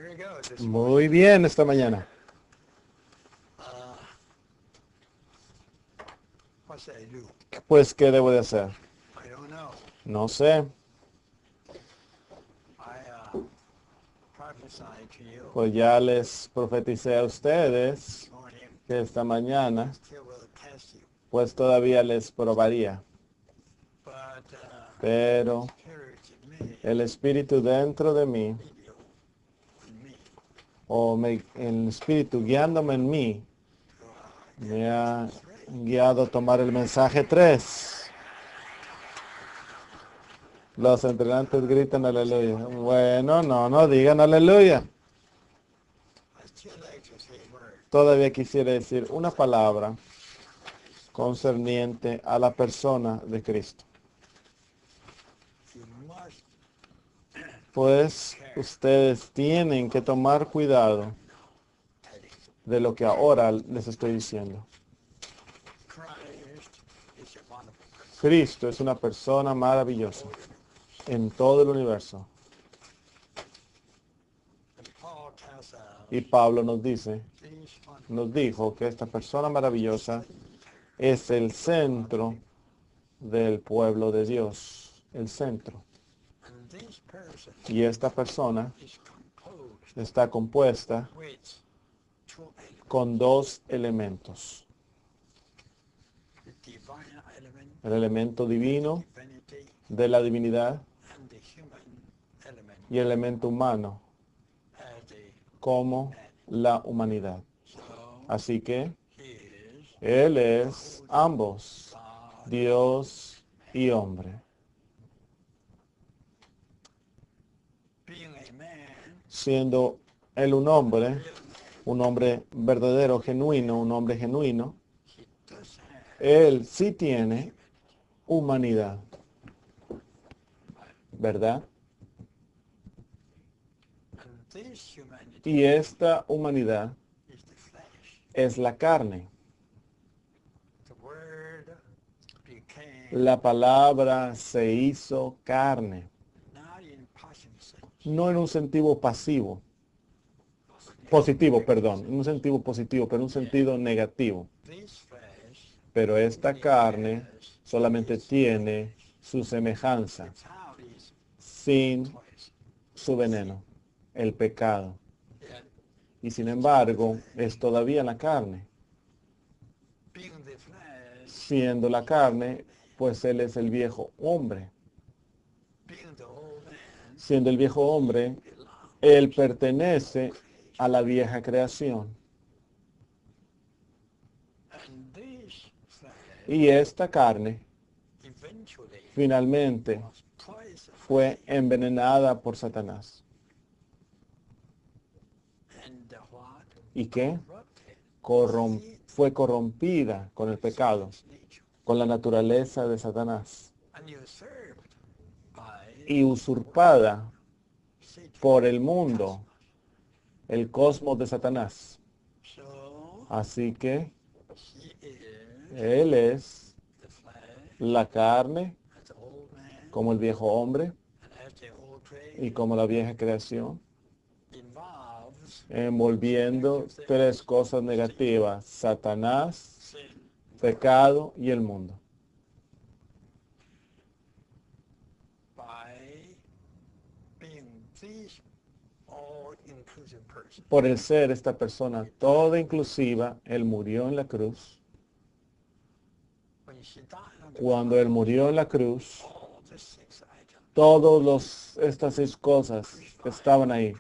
Very good this morning. Muy bien esta mañana. What should I do? Pues, ¿qué debo de hacer? I don't know. No sé. I prophesied to you Pues ya les profeticé a ustedes this morning. que esta mañana, Still will test you. pues todavía les probaría. But Pero Spirit in me, el Espíritu dentro de mí, in you, in me, el Espíritu guiándome en mí, to me ha guiado a tomar el mensaje 3. Los entrenantes gritan aleluya. Bueno, no digan aleluya. I still like to say a word. Todavía quisiera decir una palabra concerniente a la persona de Cristo. You must Pues ustedes tienen que tomar cuidado tell you. de lo que ahora les estoy diciendo. Christ is a wonderful person. Cristo es una persona maravillosa en todo el universo. And Paul tells us Y Pablo nos dice, these wonderful nos dijo que esta persona maravillosa es el centro del pueblo de Dios, el centro. and this person Y esta persona is composed está compuesta with two elements. con 2 elementos. The divine element, El elemento divino divinity, de la divinidad and the human element y el elemento humano as the como la humanidad. so Así que he is Él es ambos, God. Dios y hombre. Being a man, Siendo Él un hombre verdadero, genuino, un hombre genuino, he does have Él sí tiene humanidad, ¿verdad? and this humanity Y esta humanidad is the flesh. es la carne. The word became La palabra se hizo carne, not in passive sense, no en un sentido positivo, perdón, en un sentido positivo, pero en un sentido negativo. this flesh Pero esta carne solamente tiene su semejanza, without his sin choice. su veneno, el pecado. Yet Y sin embargo, es todavía la carne. being the flesh, Siendo la carne, pues Él es el viejo hombre. being the old man, Siendo el viejo hombre, belongs Él pertenece a la vieja creación. and this flesh Y esta carne eventually finalmente was poisoned fue envenenada por Satanás. and what ¿Y qué? corrupted Fue corrompida con el pecado, his nature con la naturaleza de Satanás and usurped by y usurpada Satan. por el mundo, el cosmos de Satanás. So Así que he is Él es the flesh la carne as the old man como el viejo hombre and as the old y trade como la vieja creación, involves envolviendo 3 cosas negativas: Satanás, sin pecado y el mundo. by being this all-inclusive person. Por el ser esta persona toda inclusiva, Él murió en la cruz. When he died on the Cuando Él murió en la cruz, all the 6 items todas estas 6 cosas que estaban ahí,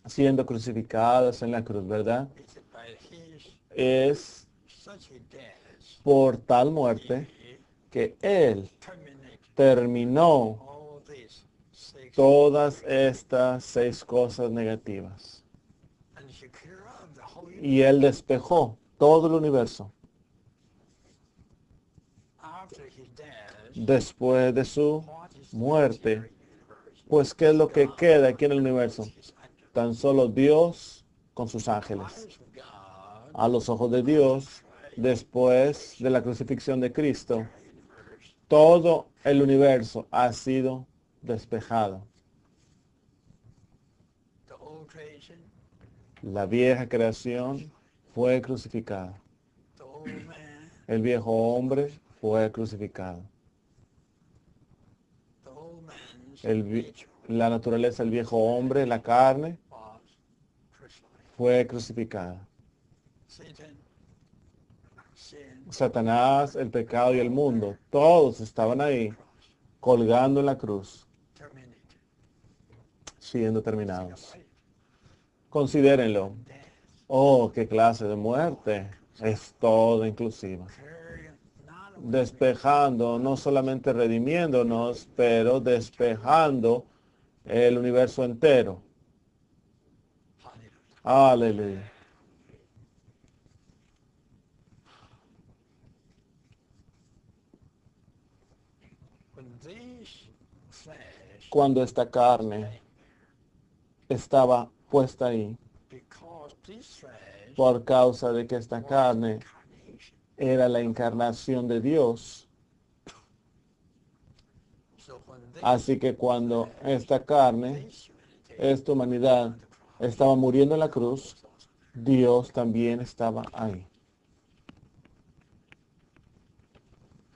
siendo crucificadas en la cruz, ¿verdad? is by his Es such a death por tal muerte he que Él terminated terminó all these 6 todas estas 6 cosas negativas. and he cleared up the whole Y Él despejó todo el universo. after his death. Después de su What is muerte, the universe? pues ¿qué es lo que queda aquí en el universo? His angels. Tan solo Dios con sus ángeles. Eyes of God, A los ojos de Dios, después de la crucifixión de Cristo, universe, todo el universo ha sido despejado. the creation, La vieja creación fue crucificada. the old man, El viejo hombre fue crucificado. the old man's El vi- nature la naturaleza del viejo hombre, la carne, was crucified. fue crucificada. Satan, sin, Satanás, el pecado y el mundo, todos estaban ahí, cross, colgando en la cruz, terminated. siendo Think terminados. about it. Considérenlo. Death, Oh, qué clase de muerte. Es todo inclusiva. carrying not only Despejando, no solamente redimiéndonos, pero despejando el universo entero. hallelujah. Aleluya. When this flesh, Cuando esta carne estaba puesta ahí, because this flesh por causa de que esta was carne incarnation. era la encarnación de Dios. So when this, Así que cuando esta carne, this humanity esta humanidad, estaba muriendo en la cruz, Dios también estaba ahí.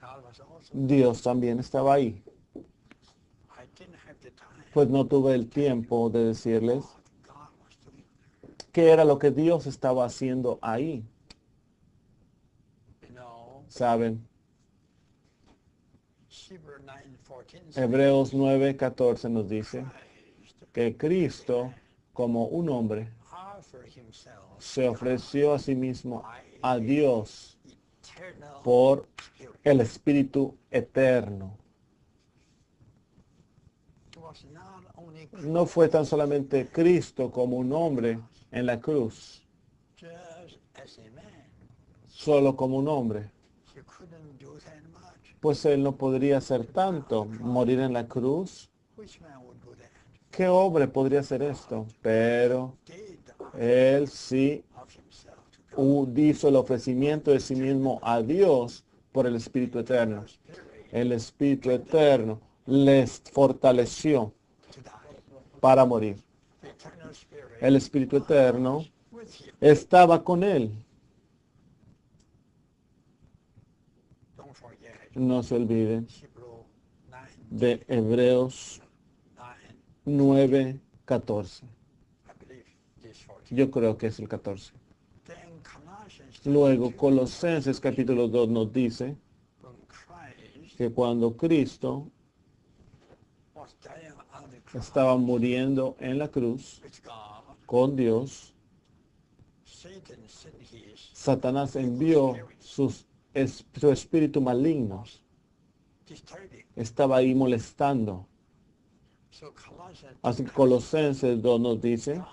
God was also, Dios también estaba ahí. I didn't have the time. Pues no tuve el tiempo de decirles God was doing qué era lo que Dios estaba haciendo ahí. you know, Saben, Hebrews 9:14 says, Hebreos 9:14 nos dice Christ que Cristo, como un hombre, offered himself se ofreció a sí mismo a Dios eternal por spirit. el Espíritu eterno. It was not only No fue tan solamente Cristo como un hombre en la cruz, just as a man. solo como un hombre, He couldn't do that much. pues él no podría hacer tanto, morir en la cruz. Which man would do that? ¿Qué hombre podría hacer esto? Pero Did él sí of himself to God. hizo el ofrecimiento de sí mismo a Dios por el Espíritu eterno. Spirit El Espíritu eterno les fortaleció to die. para morir. The eternal spirit El Espíritu eterno with him. estaba con él. Don't forget No se olviden Hebrews 9, de Hebreos 9:14. I believe this 14. Yo creo que es el 14. Then Colossians Luego, 2, Colosenses capítulo 2 nos dice when Christ que cuando Cristo was dying on the cross estaba muriendo en la cruz with God, con Dios, Satan sent his Satanás envió su espíritu maligno. disturbing. Estaba ahí molestando. So Colossians Así que Colosenses 2 nos dice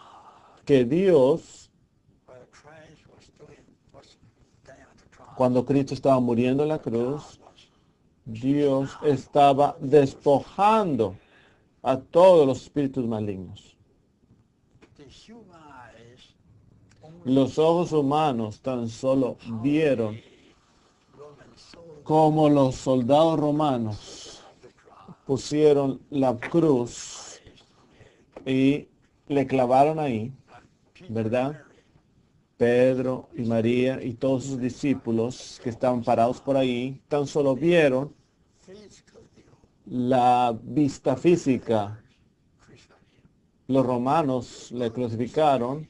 que Dios, where Christ was dying on the cross, cuando Cristo estaba muriendo en la cruz, God was Dios estaba despojando a todos los espíritus malignos. the human eyes only Los ojos humanos tan solo vieron Roman soldiers como los soldados romanos of the cross. pusieron la cruz y le clavaron ahí, Peter ¿verdad? and Mary, Pedro y María y todos sus discípulos que estaban parados por ahí, tan solo vieron physical view, la vista física. crucified him. Los romanos le crucificaron,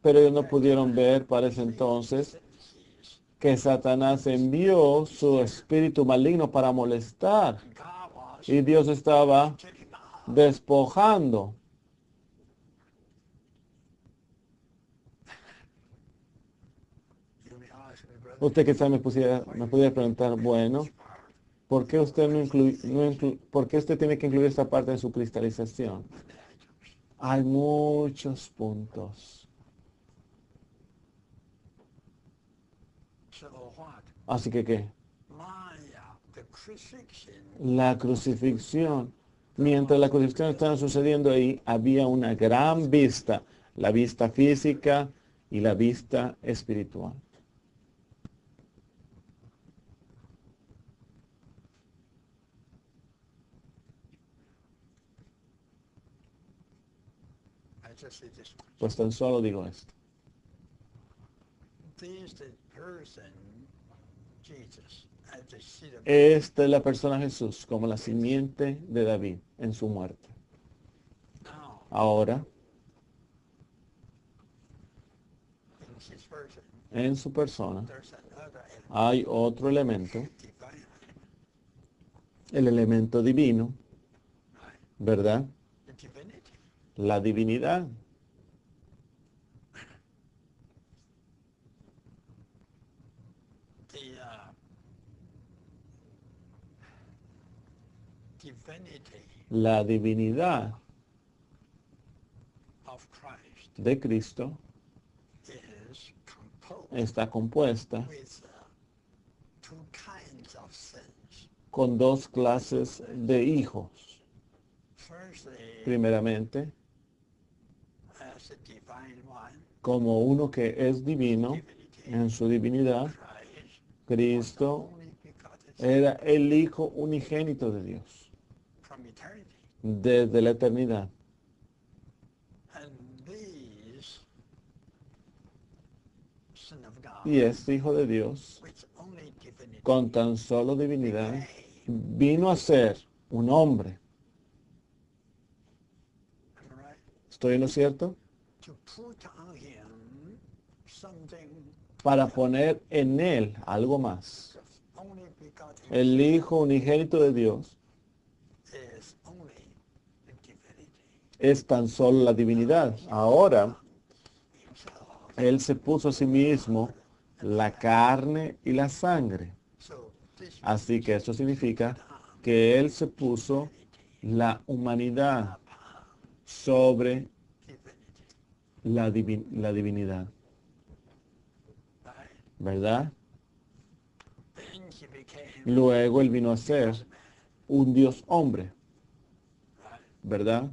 pero ellos no pudieron ver para ese entonces Sent his, que Satanás envió su espíritu maligno para molestar. God was Y Dios estaba taking out. despojando. You may ask me, brother, Usted quizá me pudiera preguntar, bueno, ¿por qué usted por qué usted tiene que incluir esta parte de su cristalización? Hay muchos puntos. so what? Así que, ¿qué? The crucifixion La crucifixión. Mientras la crucifixión estaba sucediendo ahí, había una gran vista, la vista física y la vista espiritual. I I just say this one. Pues tan solo digo esto. This the person, Jesus, at the seat of Esta es la persona Jesús como la simiente de David en su muerte. now Ahora, in his person. en su persona, There's another element, hay otro elemento, divine, el elemento divino, right? ¿verdad? The divinity. La divinidad. The divinity La divinidad of Christ de Cristo is composed está compuesta with two kinds of sins. con dos clases de hijos. Firstly, Primeramente, as a divine one, como uno que es divino divinity, en su divinidad, Christ was the Cristo only begotten Son era el Hijo unigénito de Dios from eternity. desde la eternidad. And these Son of God, Y este Hijo de Dios, which only divinity, con tan solo divinidad, became, vino a ser un hombre. am I right? ¿Estoy en lo cierto? To put on him something Para poner en él algo más. only begotten El Hijo unigénito de Dios is only the divinity es tan solo la divinidad. Ahora, himself. Él se puso a sí mismo la carne y la sangre. So this Así que esto significa que Él se puso la humanidad sobre divinity, la divinidad, right? ¿verdad? Then he became Luego Él vino a ser un Dios hombre, right? ¿verdad?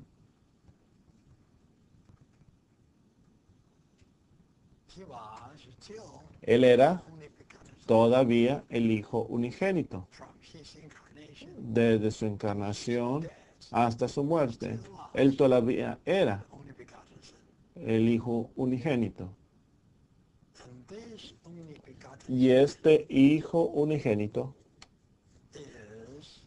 He was still Él era only begotten Son. todavía el Hijo unigénito. From his incarnation, Desde su encarnación death, hasta su muerte, Él todavía era only begotten Son. el Hijo unigénito. And this only begotten Y este Hijo unigénito is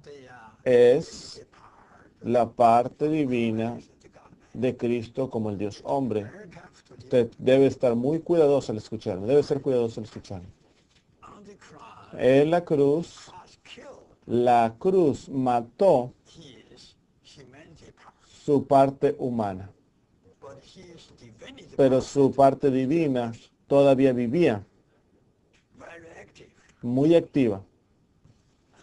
the es part la parte divina of the God man. de Cristo como el Dios hombre. Very careful to Usted debe estar muy cuidadoso al escucharme, debe ser cuidadoso al escucharme. on the cross En la cruz, was killed la cruz mató his humanity part, su parte humana, but his divinity pero part su parte divina todavía vivía, very active. muy activa.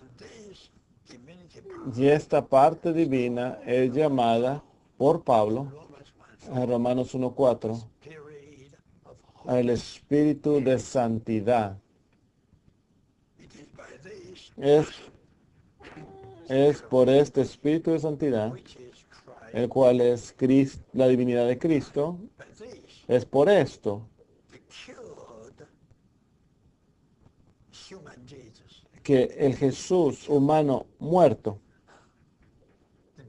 And this divinity part, Y esta parte divina es llamada por Pablo Romans 1, en Romanos 1:4 spirit of el holy. espíritu de santidad. It is by this Es por este espíritu de santidad, which is Christ. el cual es la divinidad de Cristo, By this es por esto the killed human Jesus, que el Jesús humano muerto, the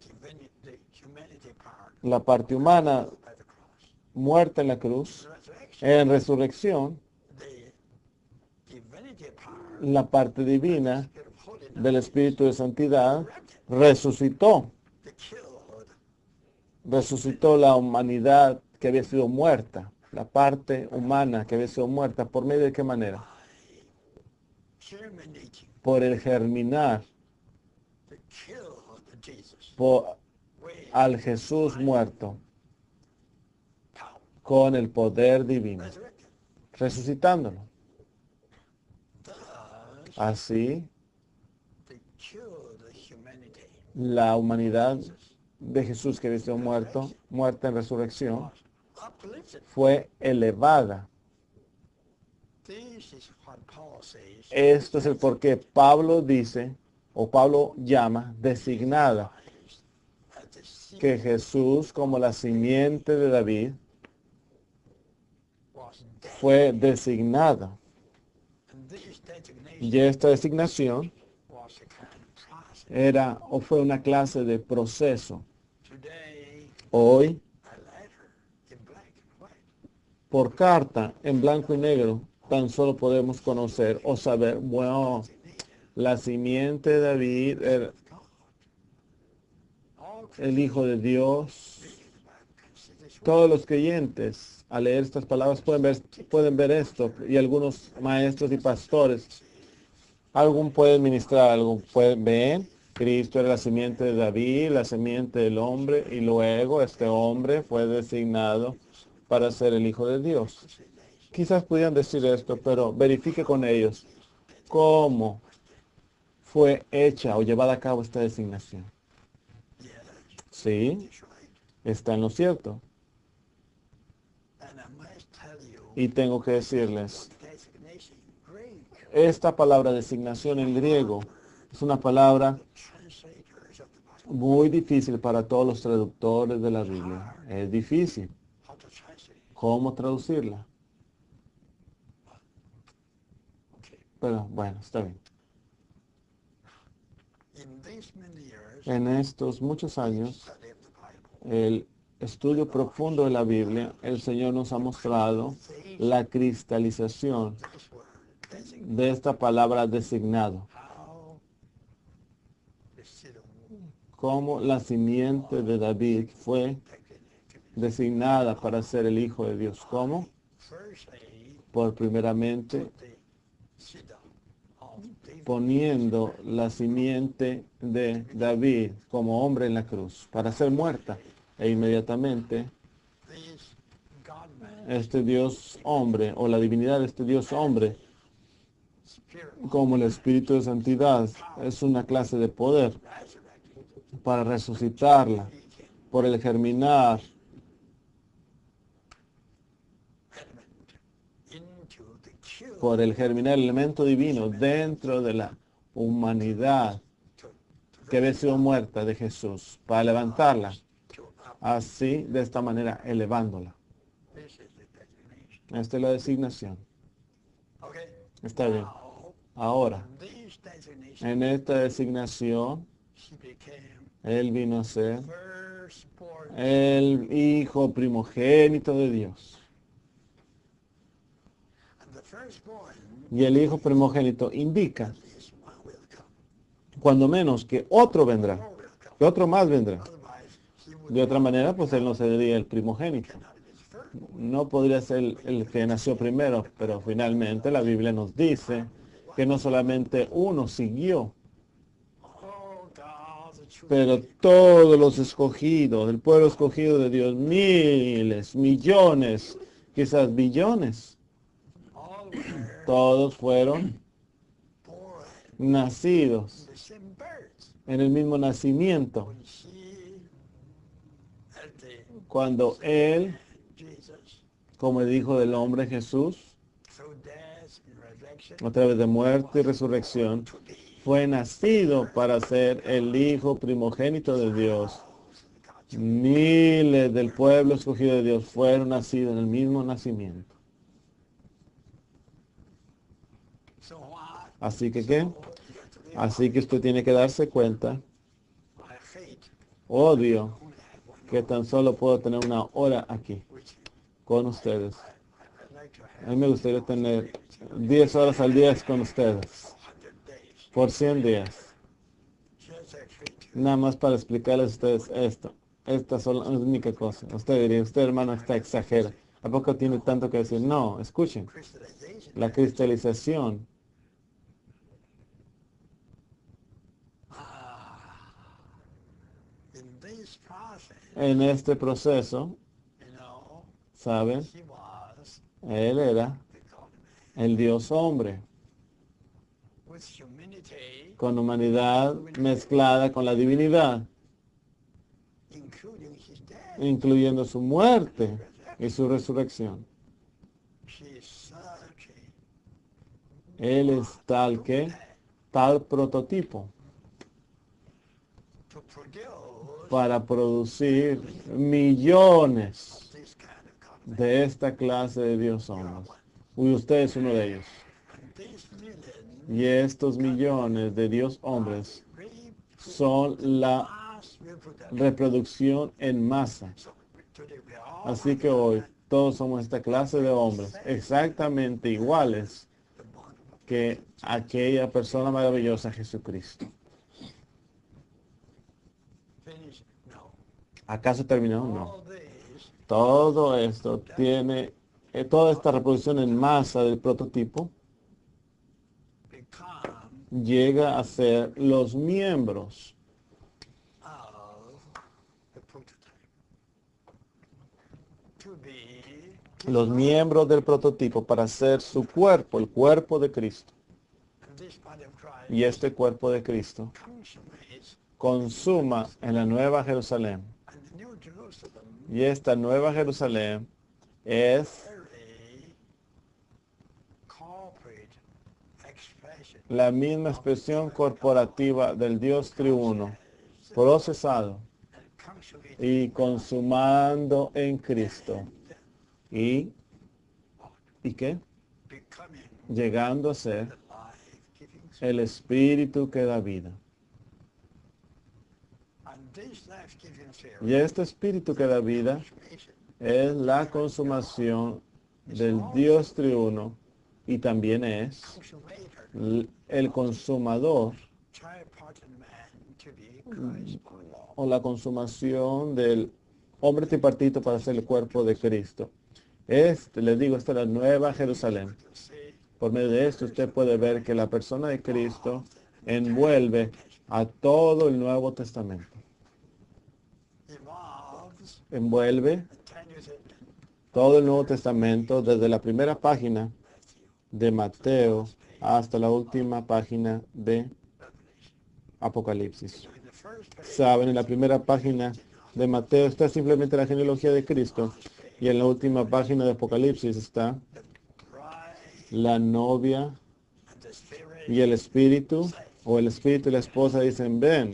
humanity part la parte humana by the cross. muerta en la cruz, Resurrection, en resurrección, the divinity part, la parte divina spirit of holiness, del espíritu de santidad resucitó, resucitó la humanidad que había sido muerta, la parte humana que había sido muerta. ¿Por medio de qué manera? germinating, Por el germinar, the killed Jesus with al Jesús muerto, power, con el poder divino, resurrected. resucitándolo. Thus, Así, the killed humanity la humanidad de Jesús que había sido muerta en resurrección, was uplifted. fue elevada. This is what Paul says. Esto es el por qué Pablo dice, o Pablo llama, designada, Christ as the seed que Jesús como la simiente de David was dead. fue designada. And this designation Y esta designación was a kind of process. era o fue una clase de proceso. Today, Hoy, a letter in black and white. por carta, en blanco y negro, tan solo podemos conocer o saber, bueno, la simiente de David, God. All el Hijo de Dios. reading the Bible can see this way. Todos los creyentes, al leer estas palabras, pueden ver esto, y algunos maestros y pastores, algún pueden ministrar, algo pueden ver. Cristo era la simiente de David, la simiente del hombre, y luego este hombre fue designado para ser el Hijo de Dios. Quizás pudieran decir esto, pero verifique con ellos cómo fue hecha o llevada a cabo esta designación. Yes, Sí, that's right. está en lo cierto. And I must tell you, Y tengo que decirles, designation Greek, esta palabra designación en griego es una palabra translators of the Bible, muy difícil para todos los traductores de la Biblia. Es difícil. how to translate. ¿Cómo traducirla? Okay. Pero bueno, está bien. In these many years, En estos muchos años, study of the Bible, el estudio profundo de la Biblia, el Señor nos ha mostrado la cristalización this word, designate, de esta palabra designado, how the seed of como la simiente de David fue designada para ser el Hijo de Dios. ¿Cómo? firstly, Por primeramente the seed of David, poniendo la simiente de David como hombre en la cruz para ser muerta. E inmediatamente this God-man, este Dios hombre o la divinidad de este Dios hombre, spirit, como el Espíritu de Santidad, es una clase de poder resurrected, para resucitarla por el germinar into the cube por el germinar el elemento divino dentro de la humanidad to que había sido muerta de Jesús, para levantarla, up. así, de esta manera, elevándola. This is the designation. Esta es la designación. Okay. Está bien. Now, Ahora, this designation, en esta designación, he became Él vino a ser firstborn. el Hijo primogénito de Dios. And the firstborn, Y el Hijo primogénito indica, this one will come. cuando menos, que otro vendrá, More will come. que otro más vendrá. Otherwise, he would De otra manera, pues Él no sería el primogénito. not be the firstborn. No podría ser el que nació primero, pero finalmente la Biblia nos dice que no solamente uno siguió, Oh, God, the true pero todos los escogidos, el pueblo escogido de Dios, miles, millones, quizás billones, all were todos fueron born nacidos in the same birth. en el mismo nacimiento. When he, at the Cuando Él, Jesus, como el Hijo del Hombre Jesús, through death and resurrection, a través de muerte y resurrección, to be fue nacido para ser el Hijo primogénito de Dios. God. Miles del pueblo escogido de Dios fueron nacidos en el mismo nacimiento. So what? Así que, ¿qué? You have to be Así que usted tiene que darse cuenta, I hate odio, only have one que tan solo puedo tener una hora aquí which con ustedes. I'd like to A have mí me gustaría tener 10 horas al día con ustedes, 100 days. por 100 días, Just actually to nada más para explicarles a ustedes esto. Esta es la única cosa. Usted diría, usted hermano está exagera. ¿A poco tiene tanto que decir? No, escuchen. crystallization. La cristalización In this process, en este proceso, you know, ¿saben? he was Él era the God el Dios hombre, with humanity, con humanidad mezclada con la divinidad, including his death. incluyendo su muerte y su resurrección. He is such Él es tal prototipo to produce para producir millones this kind of God. de esta clase de Dios hombres. Y usted es uno de ellos. And these millions Y estos millones de Dios hombres reap son la mass reproduction. reproducción en masa. So today we all Así que hoy todos somos esta clase de hombres, exactamente iguales the bond of que aquella persona maravillosa, Jesucristo. finish. No. ¿Acaso terminó? No. All these Todo esto tiene, toda esta reproducción en masa del prototipo become llega a ser los miembros of the prototype. To be los miembros del prototipo para ser su cuerpo, el cuerpo de Cristo. and this body of Christ Y este cuerpo de Cristo consummates consuma en la Nueva Jerusalén. and the New Jerusalem Y esta Nueva Jerusalén es very corporate expression la misma expresión corporativa del Dios triuno, procesado and consummated y consumando en Cristo. ¿Y qué? becoming Llegando a ser the life-giving spirit. el Espíritu que da vida. And this life-giving spirit Y este Espíritu que da vida consummation es la consumación del Dios triuno y también es consummator el consumador tripartite man to be Christ's body. o la consumación del hombre tripartito para ser el cuerpo de Cristo. Les digo, esta es la Nueva Jerusalén. To say Por medio de esto usted puede ver que la persona de Cristo envuelve a todo el Nuevo Testamento. involves Envuelve attenuated todo el Nuevo Testamento desde la primera página de Mateo hasta la última página de Apocalipsis. in the first page Saben, en la primera página de Mateo está simplemente la genealogía de Cristo y en la última página de Apocalipsis está the bride la novia and the spirit y el espíritu, o el espíritu y la esposa dicen, ven,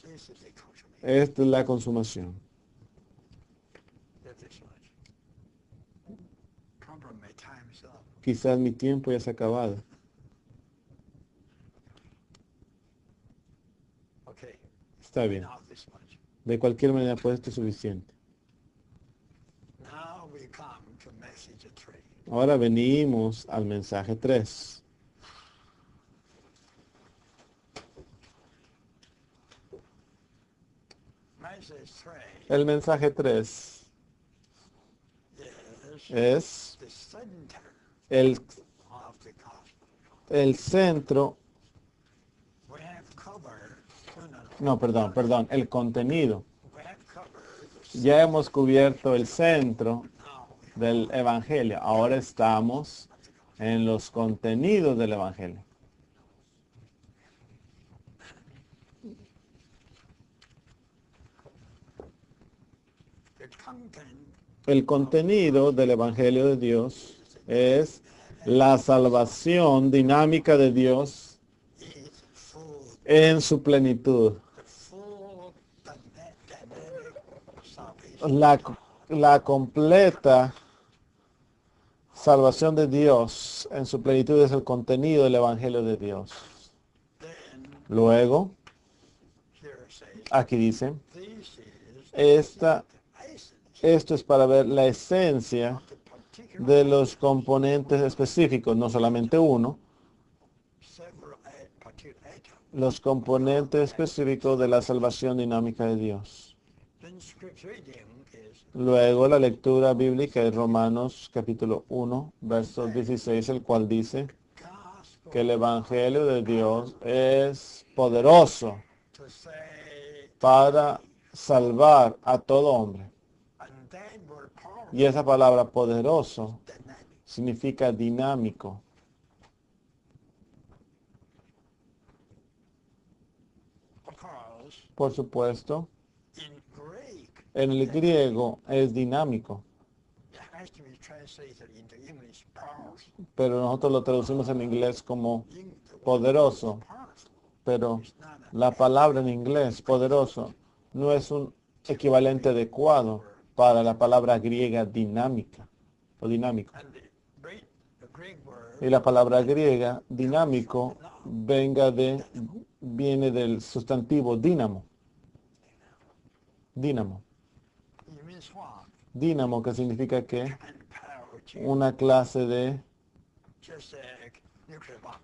this is the consummation. esta es la consumación. That is much. Problem, my time is up. Quizás mi tiempo ya se ha acabado. Okay, Está bien. now this much. De cualquier manera, pues esto es suficiente. Now we come to message 3. Ahora venimos al mensaje 3. Message 3 El mensaje 3 is es the center el, of the gospel. el centro, We have covered, el contenido. we have covered Ya hemos cubierto el centro now del Evangelio. Ahora estamos en los contenidos del Evangelio. the content El contenido del Evangelio de Dios es la salvación dinámica de Dios is full, en su plenitud. the full dynamic salvation. La completa salvación de Dios en su plenitud es el contenido del Evangelio de Dios. Then Luego, here it says, aquí dice, this is esta, the essence esto es para ver la esencia of the particular de los componentes específicos, no solamente uno, several particular items. los componentes específicos de la salvación dinámica de Dios. Then scripture reading is Luego la lectura bíblica es Romanos capítulo 1, verso 16, el cual dice gospel que el Evangelio de Dios es poderoso to say, para salvar a todo hombre. and that word power Y esa palabra poderoso dynamic. significa dinámico. Of course, Por supuesto, in Greek, en el griego es dinámico, it has to be translated into English power. pero nosotros lo traducimos en inglés como The word poderoso. power Pero is not a la palabra en inglés, poderoso, no es un equivalente adecuado para la palabra griega dinámica o dinámico. and the Greek word Y la palabra griega dinámico viene del sustantivo dínamo. Dínamo. It means what? Dínamo, que significa que Kind of power to una clase just a nuclear bomb.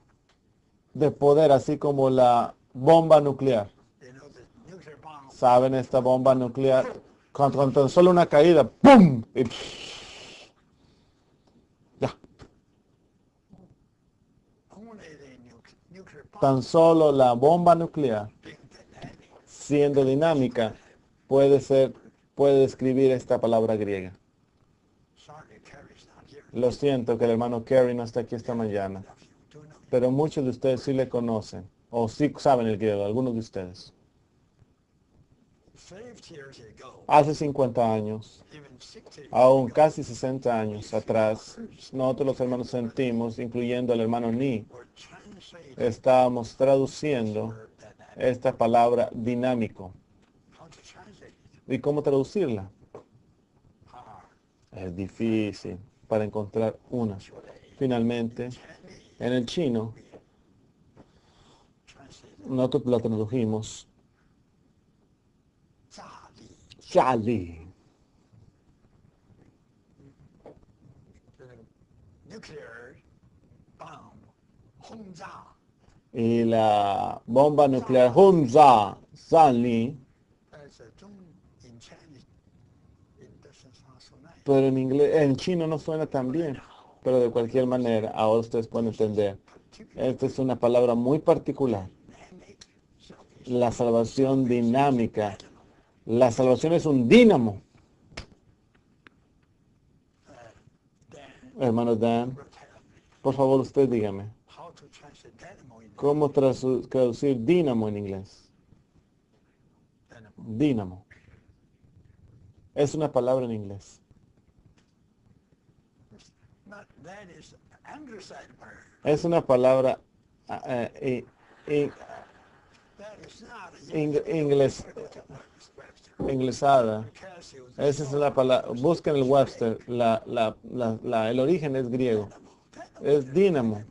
de poder, así como la bomba nuclear. You know, the nuclear bomb. ¿Saben esta bomba nuclear? Con tan solo una caída, ¡pum! Y ya. Only the nuclear bomb Tan solo la bomba nuclear, being dynamic. siendo dinámica, puede describir esta palabra griega. Sorry, Kerry's not here. Lo siento que el hermano Kerry no está aquí esta mañana, If you do know, pero muchos de ustedes sí le conocen, o sí saben el griego, algunos de ustedes. 50 years ago, Hace 50 años, even 60 years aún ago, casi 60 años atrás, nosotros los hermanos sentimos, incluyendo al hermano Ni, we're translating estábamos traduciendo word dynamic. esta palabra dinámico. How to translate it? ¿Y cómo traducirla? Hard. Es difícil para encontrar una. Finalmente, en el chino, Translate nosotros la tradujimos Zali. Charlie. The nuclear bomb. Hongza. Y la bomba nuclear Hunza Zali, As a Zhong in Chinese, it doesn't sound so nice. pero en inglés, en chino no suena tan bien. Pero de cualquier manera, ahora ustedes pueden entender. Esta es una palabra muy particular. Dynamic. So it's La salvación dinámica. La salvación es un dínamo. Dan Hermano Dan, will tell me por favor usted dígame, how to translate dynamo in ¿cómo traducir dínamo en inglés? dynamo. Dínamo. Es una palabra en inglés. Not, that is anglicized word. Es una palabra eh, That is not inglés, inglesada. Esa es la palabra. Busquen el Webster. El origen es griego. Es dínamo.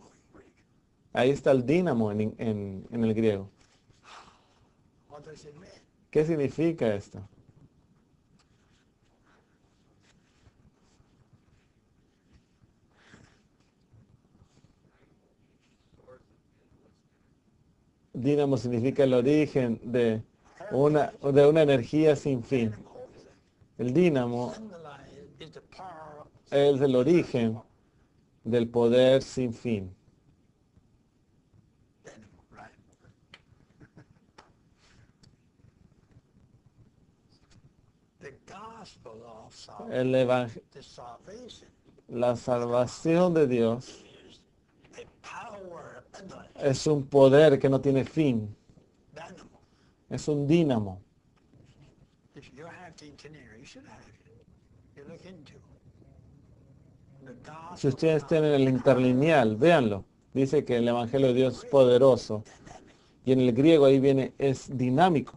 Ahí está el dínamo en el griego. What does it mean? ¿Qué significa esto? Dínamo significa el origen de una energía sin fin. El dínamo Underline is the power es el origen del poder sin fin. dynamo, right? The gospel of El evangel- the salvation la salvación de Dios is a power underline, es un poder que no tiene fin. dynamo. Es un dínamo. If you have the itinerary, you should have it. You look into the gospel. Si ustedes tienen el interlineal, véanlo. Dice que el evangelio de Dios es poderoso. Y en el griego ahí viene, es dinámico.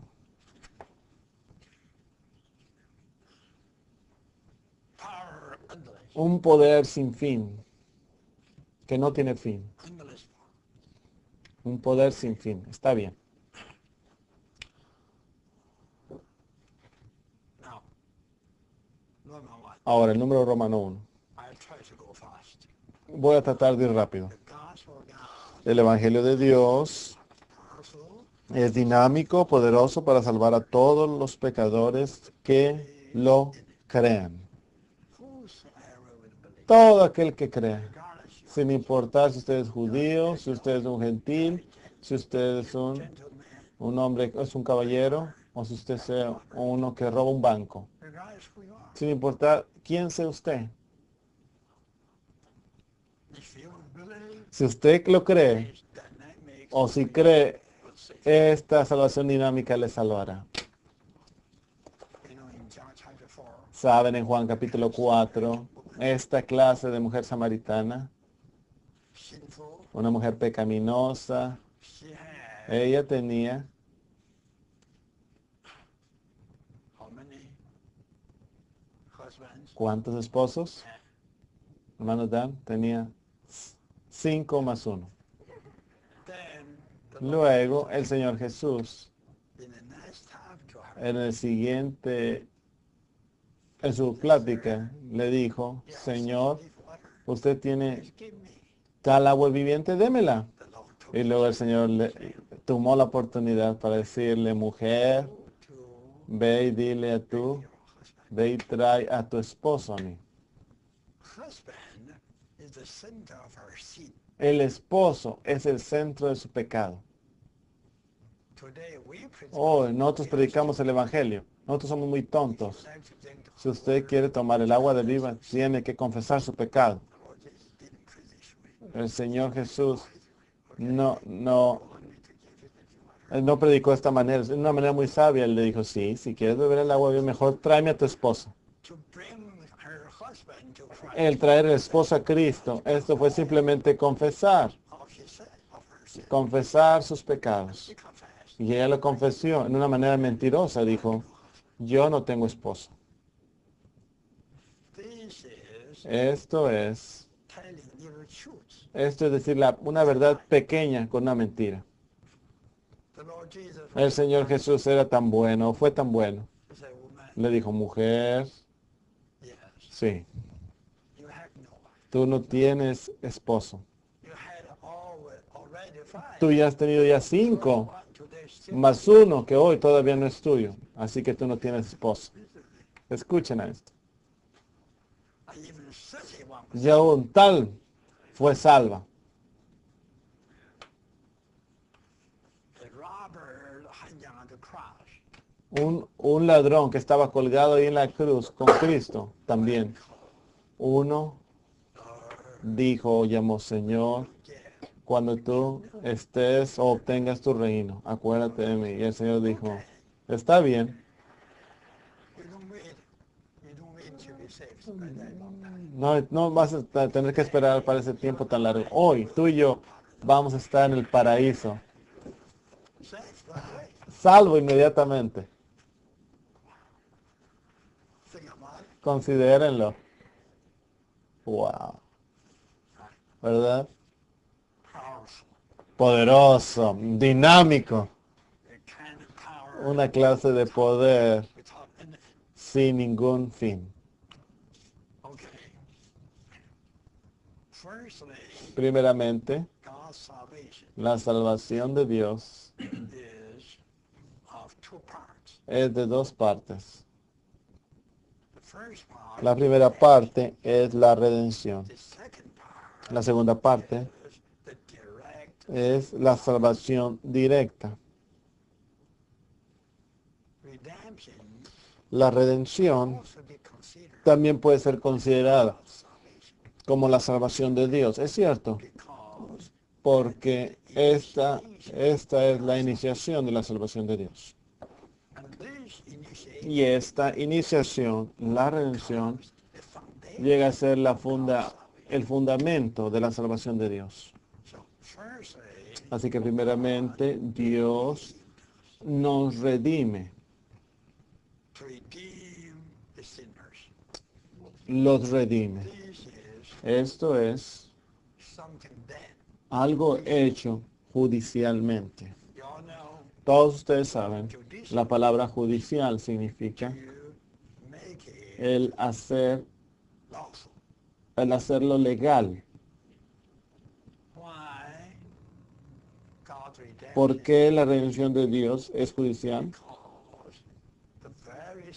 Power underline, Un poder sin fin. Que no tiene fin. endless. Un poder sin fin. Está bien. Now, number one, Ahora, el número romano 1. I try to go fast. Voy a tratar de ir rápido. The gospel of God, El evangelio de Dios powerful, es dinámico, poderoso para salvar a todos los pecadores que lo crean. whosoever will believe, Todo aquel que crea. regardless you Sin importar si usted es judío, si usted es un gentil, si usted es gentleman, un hombre, es un caballero, o si usted sea uno que roba un banco. regardless who you are. Sin importar quién sea usted. If you believe, Si usted lo cree, it's dynamic, o si cree, will say, esta salvación dinámica le salvará. you know, in John chapter 4, Saben, en Juan capítulo 4, esta clase de mujer samaritana, sinful, una mujer pecaminosa, she had ella tenía how many husbands? ¿cuántos esposos? Hermano Dan, tenía 5 más 1. Then the Luego el Señor Jesús, in a nice time to en el siguiente, en su plática, le dijo, Señor, usted tiene tal agua viviente, démela. Y luego el Señor le tomó la oportunidad para decirle, mujer, ve y dile ve y trae a tu esposo a mí. El esposo es el centro de su pecado. Hoy nosotros predicamos el Evangelio. Nosotros somos muy tontos. Si usted quiere tomar el agua de vida, tiene que confesar su pecado. El Señor Jesús él no predicó de esta manera. De una manera muy sabia, él le dijo, sí, si quieres beber el agua de vida, mejor tráeme a tu esposa. El traer el esposo a Cristo, esto fue simplemente confesar sus pecados. Y ella lo confesó en una manera mentirosa, dijo, yo no tengo esposo. Esto es decir, una verdad pequeña con una mentira. El Señor Jesús era tan bueno, fue tan bueno. Le dijo, mujer, sí, tú no tienes esposo. Tú ya has tenido ya 5, más 1 que hoy todavía no es tuyo. Así que tú no tienes esposo. Escuchen a esto. Ya un tal fue salva. Un ladrón que estaba colgado ahí en la cruz con Cristo también. Uno dijo, llamó, Señor, cuando tú estés o obtengas tu reino, acuérdate de mí. Y el Señor dijo, está bien. No vas a tener que esperar para ese tiempo tan largo. Hoy, tú y yo vamos a estar en el paraíso. Salvo inmediatamente. Considérenlo. Wow. ¿Verdad? Poderoso, dinámico. Una clase de poder sin ningún fin. Primeramente, la salvación de Dios es de 2 partes. La primera parte es la redención. La segunda parte es la salvación directa. La redención también puede ser considerada como la salvación de Dios. Es cierto, porque esta es la iniciación de la salvación de Dios. Y esta iniciación, la redención, llega a ser el fundamento de la salvación de Dios. Así que primeramente Dios nos redime. Los redime. Esto es algo hecho judicialmente. Todos ustedes saben, la palabra judicial significa el hacerlo legal. ¿Por qué la redención de Dios es judicial?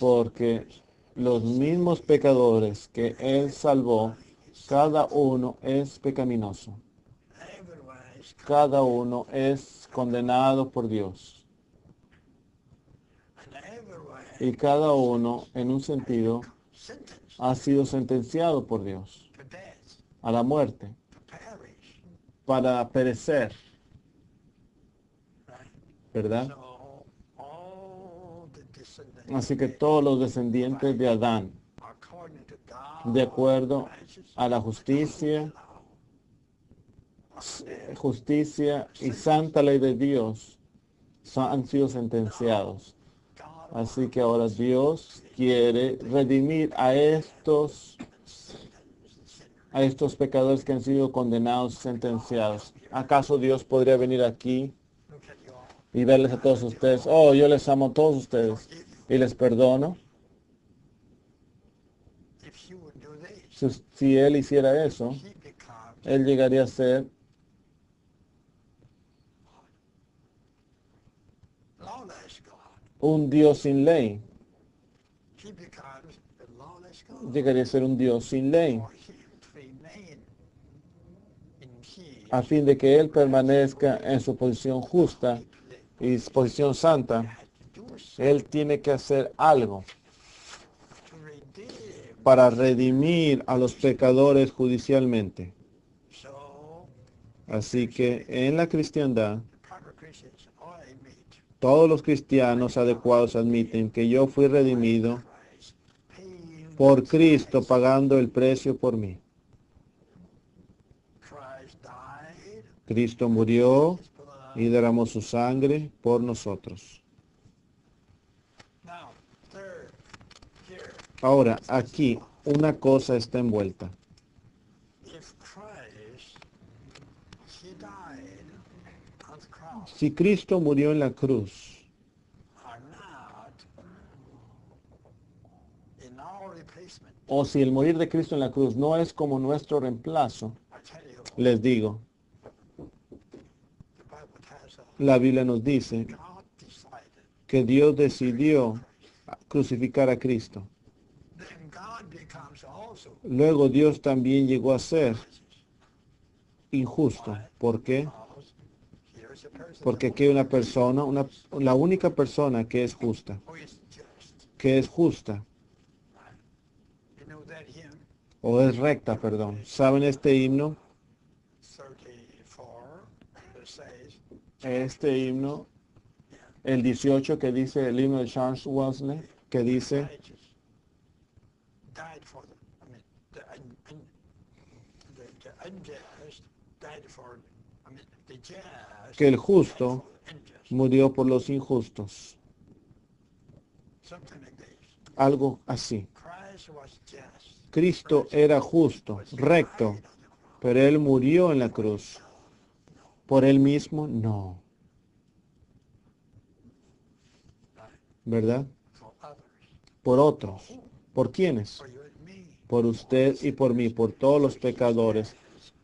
Porque los mismos pecadores que Él salvó, cada uno es pecaminoso. Cada uno es condenado por Dios. Y cada uno, en un sentido, ha sido sentenciado por Dios a la muerte, para perecer. ¿Verdad? Así que todos los descendientes de Adán, de acuerdo a la justicia y santa ley de Dios, han sido sentenciados. Así que ahora Dios quiere redimir a estos pecadores que han sido condenados y sentenciados. ¿Acaso Dios podría venir aquí y verles a todos ustedes, oh, yo les amo a todos ustedes y les perdono. If he would do this, Si él hiciera eso, he becomes él llegaría a ser lawless God. un Dios sin ley. He becomes the lawless God. Llegaría a ser un Dios sin ley, For him to remain in his a fin de que él permanezca en su posición justa y su posición santa. had to do so Él tiene que hacer algo to redeem. para redimir a los pecadores judicialmente. So Así que en la cristiandad, proper Christians all admit todos los cristianos adecuados admiten que yo fui redimido Christ paying por Cristo pagando el precio por mí. Christ died, Cristo murió his blood. y derramó su sangre por nosotros. Now, third, here, Ahora, aquí una cosa está envuelta. if Christ, he died on the cross, Si Cristo murió en la cruz, are not in our replacement, o si el morir de Cristo en la cruz no es como nuestro reemplazo, I tell you, les digo, the Bible tells us la Biblia nos dice God decided. que Dios decidió crucificar a Cristo. Then God becomes also Luego Dios también llegó a ser injusto. ¿Por qué? because here's a person Porque aquí hay una persona, la única persona que es justa, who is just. que es justa, You know that hymn o es recta, perdón. ¿Saben este himno? 34 that says, Este himno, el 18 que dice el himno de Charles Wesley, que dice righteous died for them. I mean, the unjust died for, I mean, the just que el died justo for the unjust. murió por los injustos. Something like this. Algo así. Christ was just. Cristo era justo, recto, pero Él murió en la cruz. ¿Por Él mismo? No. ¿Verdad? For others, Por otros. ¿Por quiénes? for you and me. Por usted y por mí, por todos los pecadores.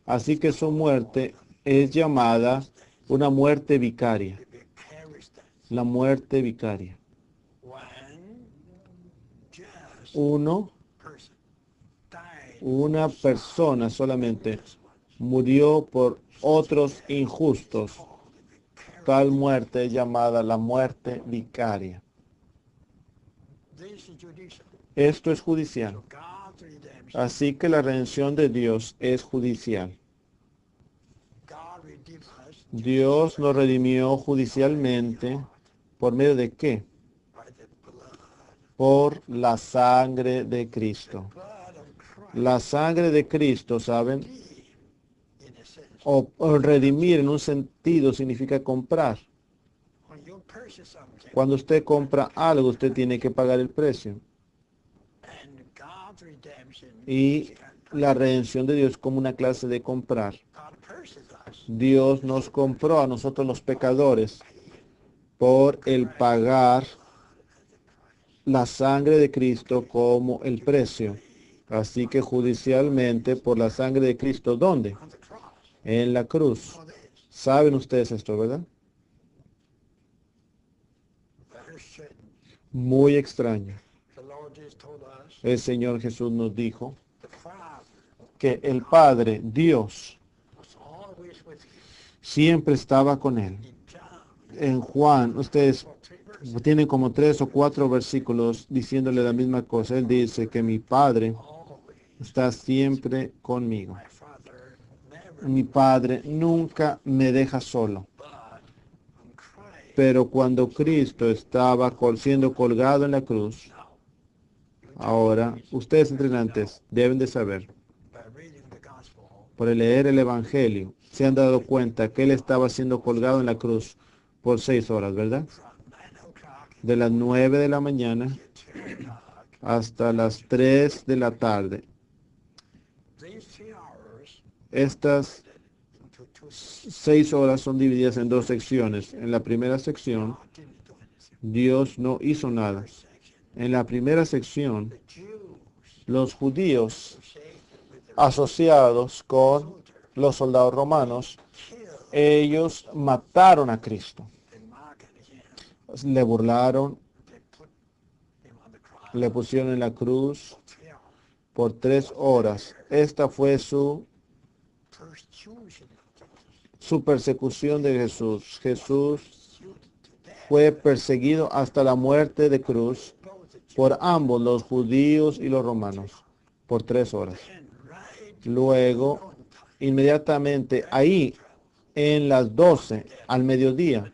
Así que su muerte es llamada una muerte vicaria. The vicarious death. La muerte vicaria. One just Una died persona solamente murió por otros injustos. for the vicarious. Tal muerte es llamada la muerte vicaria. This is judicial. Esto es judicial. God's redemption. Así que la redención de Dios es judicial. God redeemed us Dios nos redimió judicialmente. ¿Por medio de qué? by the blood. Por la sangre de Cristo. Blood of Christ. La sangre de Cristo, ¿saben? In a sense. O redimir en un sentido significa comprar. When you purchase something, Cuando usted compra algo, usted tiene que pagar el precio. and God's redemption Y is la redención de Dios es como una clase de comprar. God purchased us Dios nos compró a nosotros los pecadores por el pagar la sangre de Cristo como el precio. Así que judicialmente por la sangre de Cristo, ¿dónde? on the cross. En la cruz. For this, ¿Saben ustedes esto, verdad? very strange. Muy extraño. The Lord Jesus told us El Señor Jesús nos dijo the Father que el Padre, Dios, was always with him. siempre estaba con él. In John, En Juan, ustedes for 3 verses, tienen como 3 o 4 versículos diciéndole la misma cosa. Él dice que mi Padre always, está siempre conmigo. my Father never, Mi Padre nunca me deja solo. but on Christ. Pero cuando Cristo estaba siendo colgado en la cruz, ahora ustedes entrenantes deben de saber, By reading the gospel, por el leer el Evangelio, se han dado cuenta que Él estaba siendo colgado en la cruz por 6 horas, ¿verdad? from 9 o'clock De las 9 de la mañana to 2 o'clock, hasta las 3 de la tarde. these 3 hours Estas into 2 6 horas son divididas en 2 secciones. En la primera sección, God didn't do anything. Dios no hizo nada. Section. En la primera sección, The Jews los judíos associated with the asociados con los soldados romanos, killed ellos mataron a Cristo. the market again. Le burlaron, They put him on the cross. le pusieron en la cruz 3 hours. por 3 horas. Esta fue su Persecution. persecución de Jesús. Jesús Persecuted to death. fue perseguido hasta la muerte de cruz Both the Jews por ambos, los judíos y los romanos, por 3 horas. and right Luego, on time. inmediatamente ahí, en las 12 al mediodía,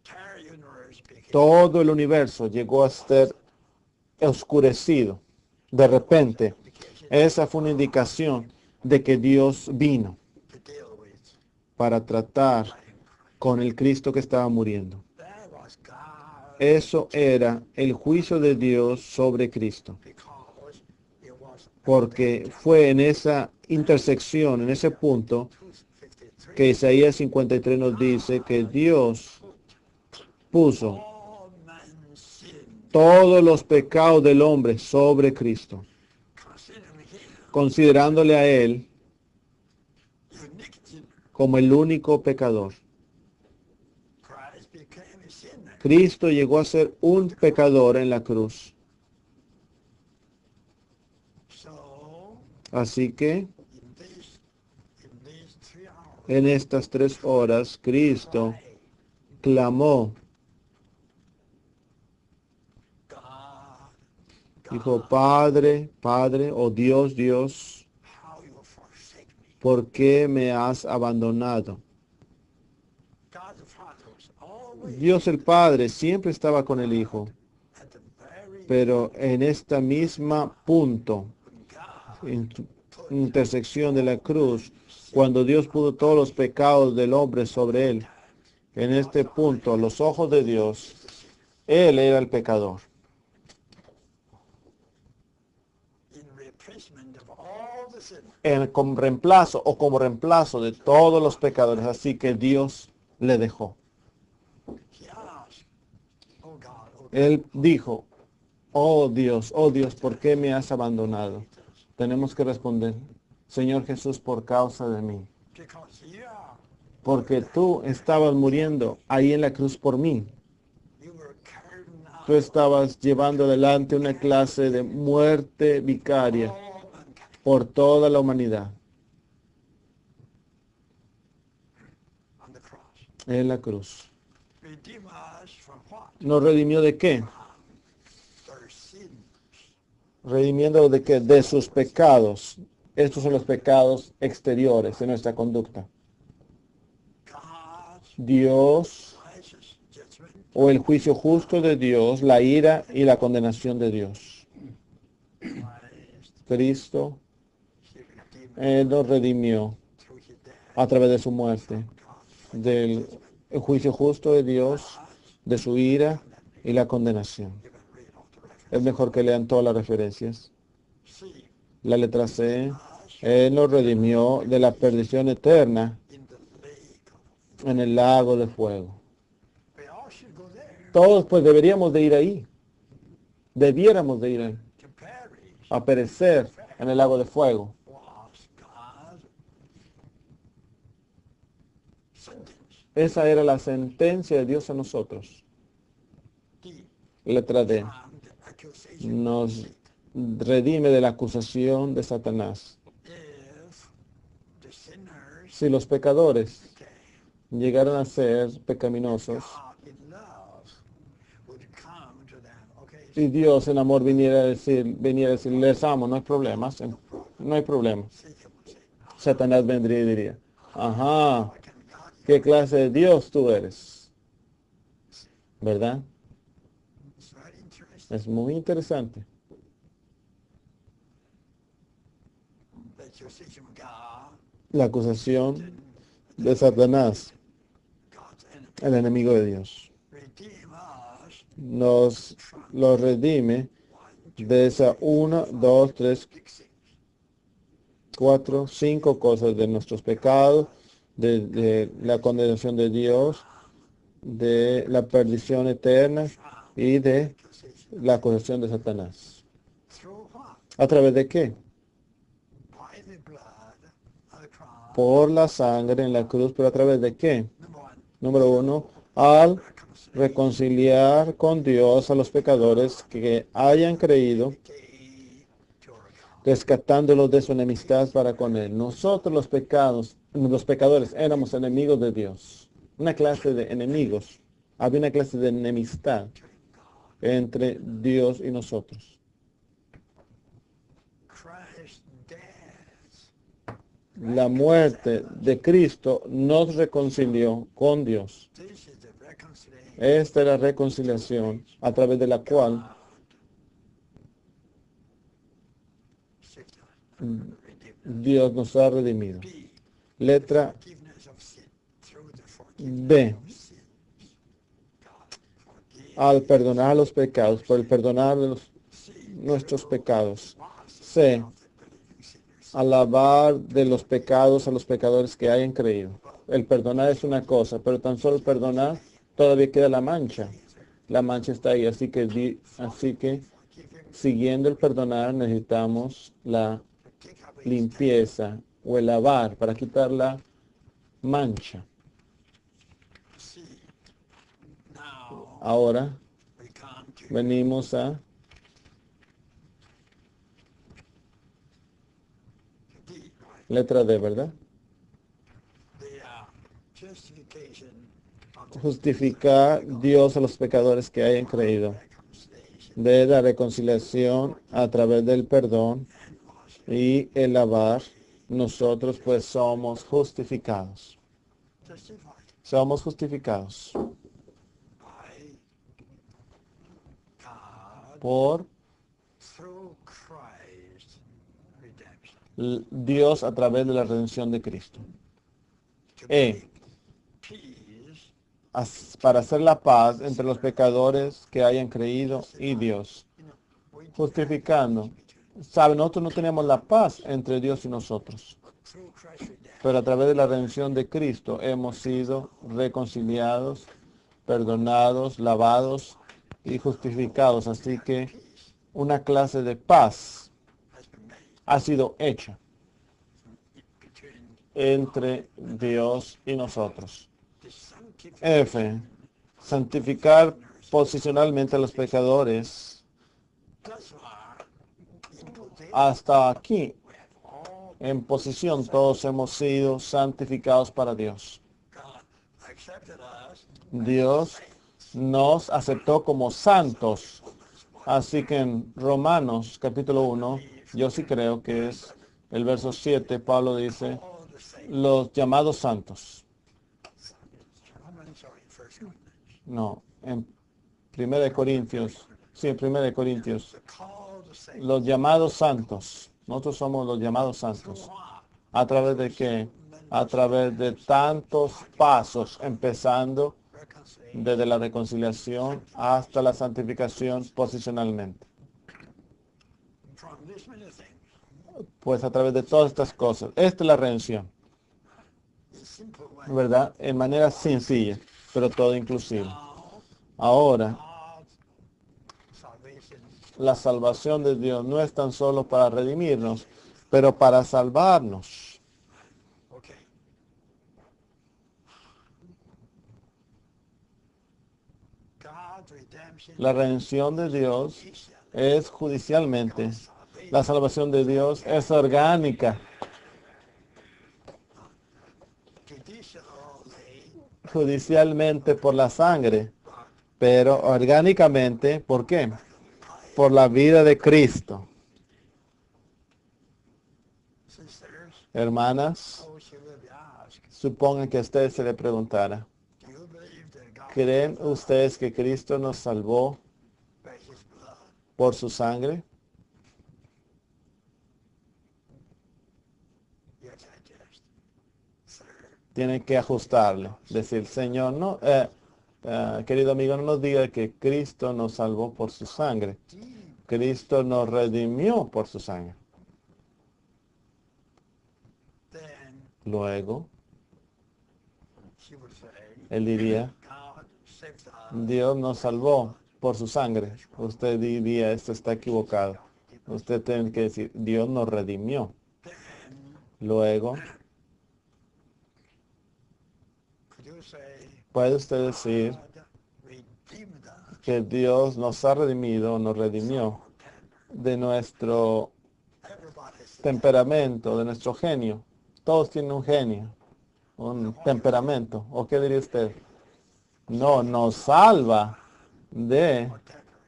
Entire universe became todo el universo llegó a ser oscurecido. De repente, esa fue una indicación de que Dios vino to deal with. para tratar con el Cristo que estaba muriendo. That was God Eso era el juicio de Dios sobre Cristo, because it was porque fue en esa intersección, en ese punto, 253. que Isaías 53 nos dice que Dios puso All man's sin, todos los pecados del hombre sobre Cristo, considering him considerándole a Él unique sinner. como el único pecador. Christ became a sinner. Cristo llegó a ser un pecador en la cruz. So Así que in these 3 hours, en estas 3 horas, Cristo cried, clamó, God, dijo, Padre, Padre, oh Dios, Dios, how you forsake me. ¿por qué me has abandonado? God the Father was always Dios el Padre siempre estaba con el Hijo, at the very pero en esta misma punto, when God intersección de la cruz, cuando Dios puso todos los pecados del hombre sobre él, en este punto, a los ojos de Dios, él era el pecador. in replacement of all the sin, Como reemplazo o como reemplazo de todos los pecadores. Así que Dios le dejó. he asked, oh God, Él dijo, oh Dios, ¿por qué me has abandonado? Tenemos que responder, Señor Jesús, por causa de mí. because you are, Porque tú estabas muriendo ahí en la cruz por mí. you were carried out Tú estabas llevando adelante una clase de muerte vicaria all mankind. por toda la humanidad On the cross. en la cruz. Redeem us from what? ¿Nos redimió de qué? Their sins. Redimiendo de qué? De sus pecados. Estos son los pecados exteriores de nuestra conducta. God's Dios righteous judgment o el juicio justo de Dios, la ira y la condenación de Dios. Christ, Cristo he redeemed nos redimió through his death. a través de su muerte, God's del juicio justo de Dios, de su ira y la condenación. you can read all the reference. Es mejor que lean todas las referencias. See, La letra C, Él nos redimió de la perdición eterna in the lake of, en el lago de fuego. we all should go there Todos pues deberíamos de ir ahí. Debiéramos de ir ahí, to perish. a perecer en el lago de fuego. Was God's sentence. Esa era la sentencia de Dios a nosotros. D. Letra D, From the accusation nos redime de la acusación de Satanás. if the sinners Si los pecadores became llegaron a ser pecaminosos God in love would come to them. Okay, y Dios en amor viniera a decir, les amo, no hay problemas, no hay problema. Satan would say, Satanás vendría y diría, ajá, "How can God ¿qué clase de Dios tú eres? ¿Verdad? It's very interesting. Es muy interesante. The accusation of God, La acusación de Satanás, God's enemy, el enemigo de Dios, redeem us nos lo redime de esa 1, 2, 3, big sins. 4, 5 cosas de nuestros pecados, de la condenación de Dios, de la perdición eterna y de la acusación de Satanás. Through what? ¿A través de qué? By the blood of the cross. Por la sangre en la cruz, pero ¿a través de qué? Number one, Número uno, al reconciliation. reconciliar con Dios a los pecadores que hayan creído, Key to our God. rescatándolos de su enemistad para con Él. Nosotros los pecadores, éramos enemigos de Dios. Una clase de enemigos. Había una clase de enemistad entre Dios y nosotros. Christ's death. La muerte de Cristo nos reconcilió con Dios. This is the reconciliation. Esta es la reconciliación a través de la cual Dios nos ha redimido. B. Letra Forgiveness of sin. Through the forgiveness B. of sin. God forgive. Al perdonar los pecados, por el perdonar nuestros pecados. C. Alabar de los pecados a los pecadores que hayan creído. El perdonar es una cosa, pero tan solo perdonar todavía queda la mancha. La mancha está ahí, así que siguiendo el perdonar necesitamos la limpieza o el lavar para quitar la mancha. C. Now Ahora we come to venimos a D. letra D, ¿verdad? The justification of the Justificar Dios a los pecadores que hayan creído. reconciliation De la reconciliación a través del perdón y el lavar, nosotros pues somos justificados. justified Somos justificados by God por through Christ's redemption. Dios a través de la redención de Cristo. To E. make peace Para hacer la paz entre los pecadores que hayan creído y Dios. we Justificando. Saben, nosotros no tenemos la paz entre Dios y nosotros. through Christ's redemption. Pero a través de la redención de Cristo hemos sido reconciliados, perdonados, lavados y justificados. Así que Peace una clase de paz has been made ha sido hecha between entre Dios y nosotros. the sanctification F. Santificar posicionalmente a los pecadores. thus far into this Hasta aquí, we have all en posición, todos hemos sido santificados para Dios. God accepted us Dios nos aceptó como santos. Así que en Romanos capítulo 1, yo sí creo que es el verso 7, Pablo dice, all the same. los llamados santos. I'm sorry, First Corinthians. No, en 1 Corintios, sí, en 1 Corintios, The call the same. los llamados santos. Nosotros somos los llamados santos. What? ¿A través de qué? A través de tantos pasos, empezando Reconciliation. desde la reconciliación hasta la santificación posicionalmente. From this many things, Pues a través de todas estas cosas. Esta es la redención, in simple way. ¿verdad? En manera sencilla, pero todo inclusive. Now, Ahora, God's salvation la salvación de Dios no es tan solo para redimirnos, pero para salvarnos. okay. God's redemption La redención de Dios is es judicialmente. La salvación de Dios es orgánica. judicially Judicialmente por la sangre, pero orgánicamente, ¿por qué? Por la vida de Cristo. sisters, Hermanas, how should we be asked? supongan que a ustedes se le preguntara, Do you believe that God ¿creen ustedes que Cristo nos salvó by his blood? por su sangre? Yes, I just. Sir, Tienen que ajustarle, decir, Señor, no, querido amigo, no nos diga que Cristo nos salvó por su sangre. Cristo nos redimió por su sangre. then Luego, Él diría, God saved us. Dios nos salvó por su sangre. Usted diría, esto está equivocado. Usted tiene que decir, Dios nos redimió. Then Luego, could you say puede usted decir God redeemed us? que Dios nos ha redimido, nos redimió de nuestro Everybody's temperamento, de nuestro genio. Todos tienen un genio, un temperamento. ¿O qué diría usted? No, nos salva de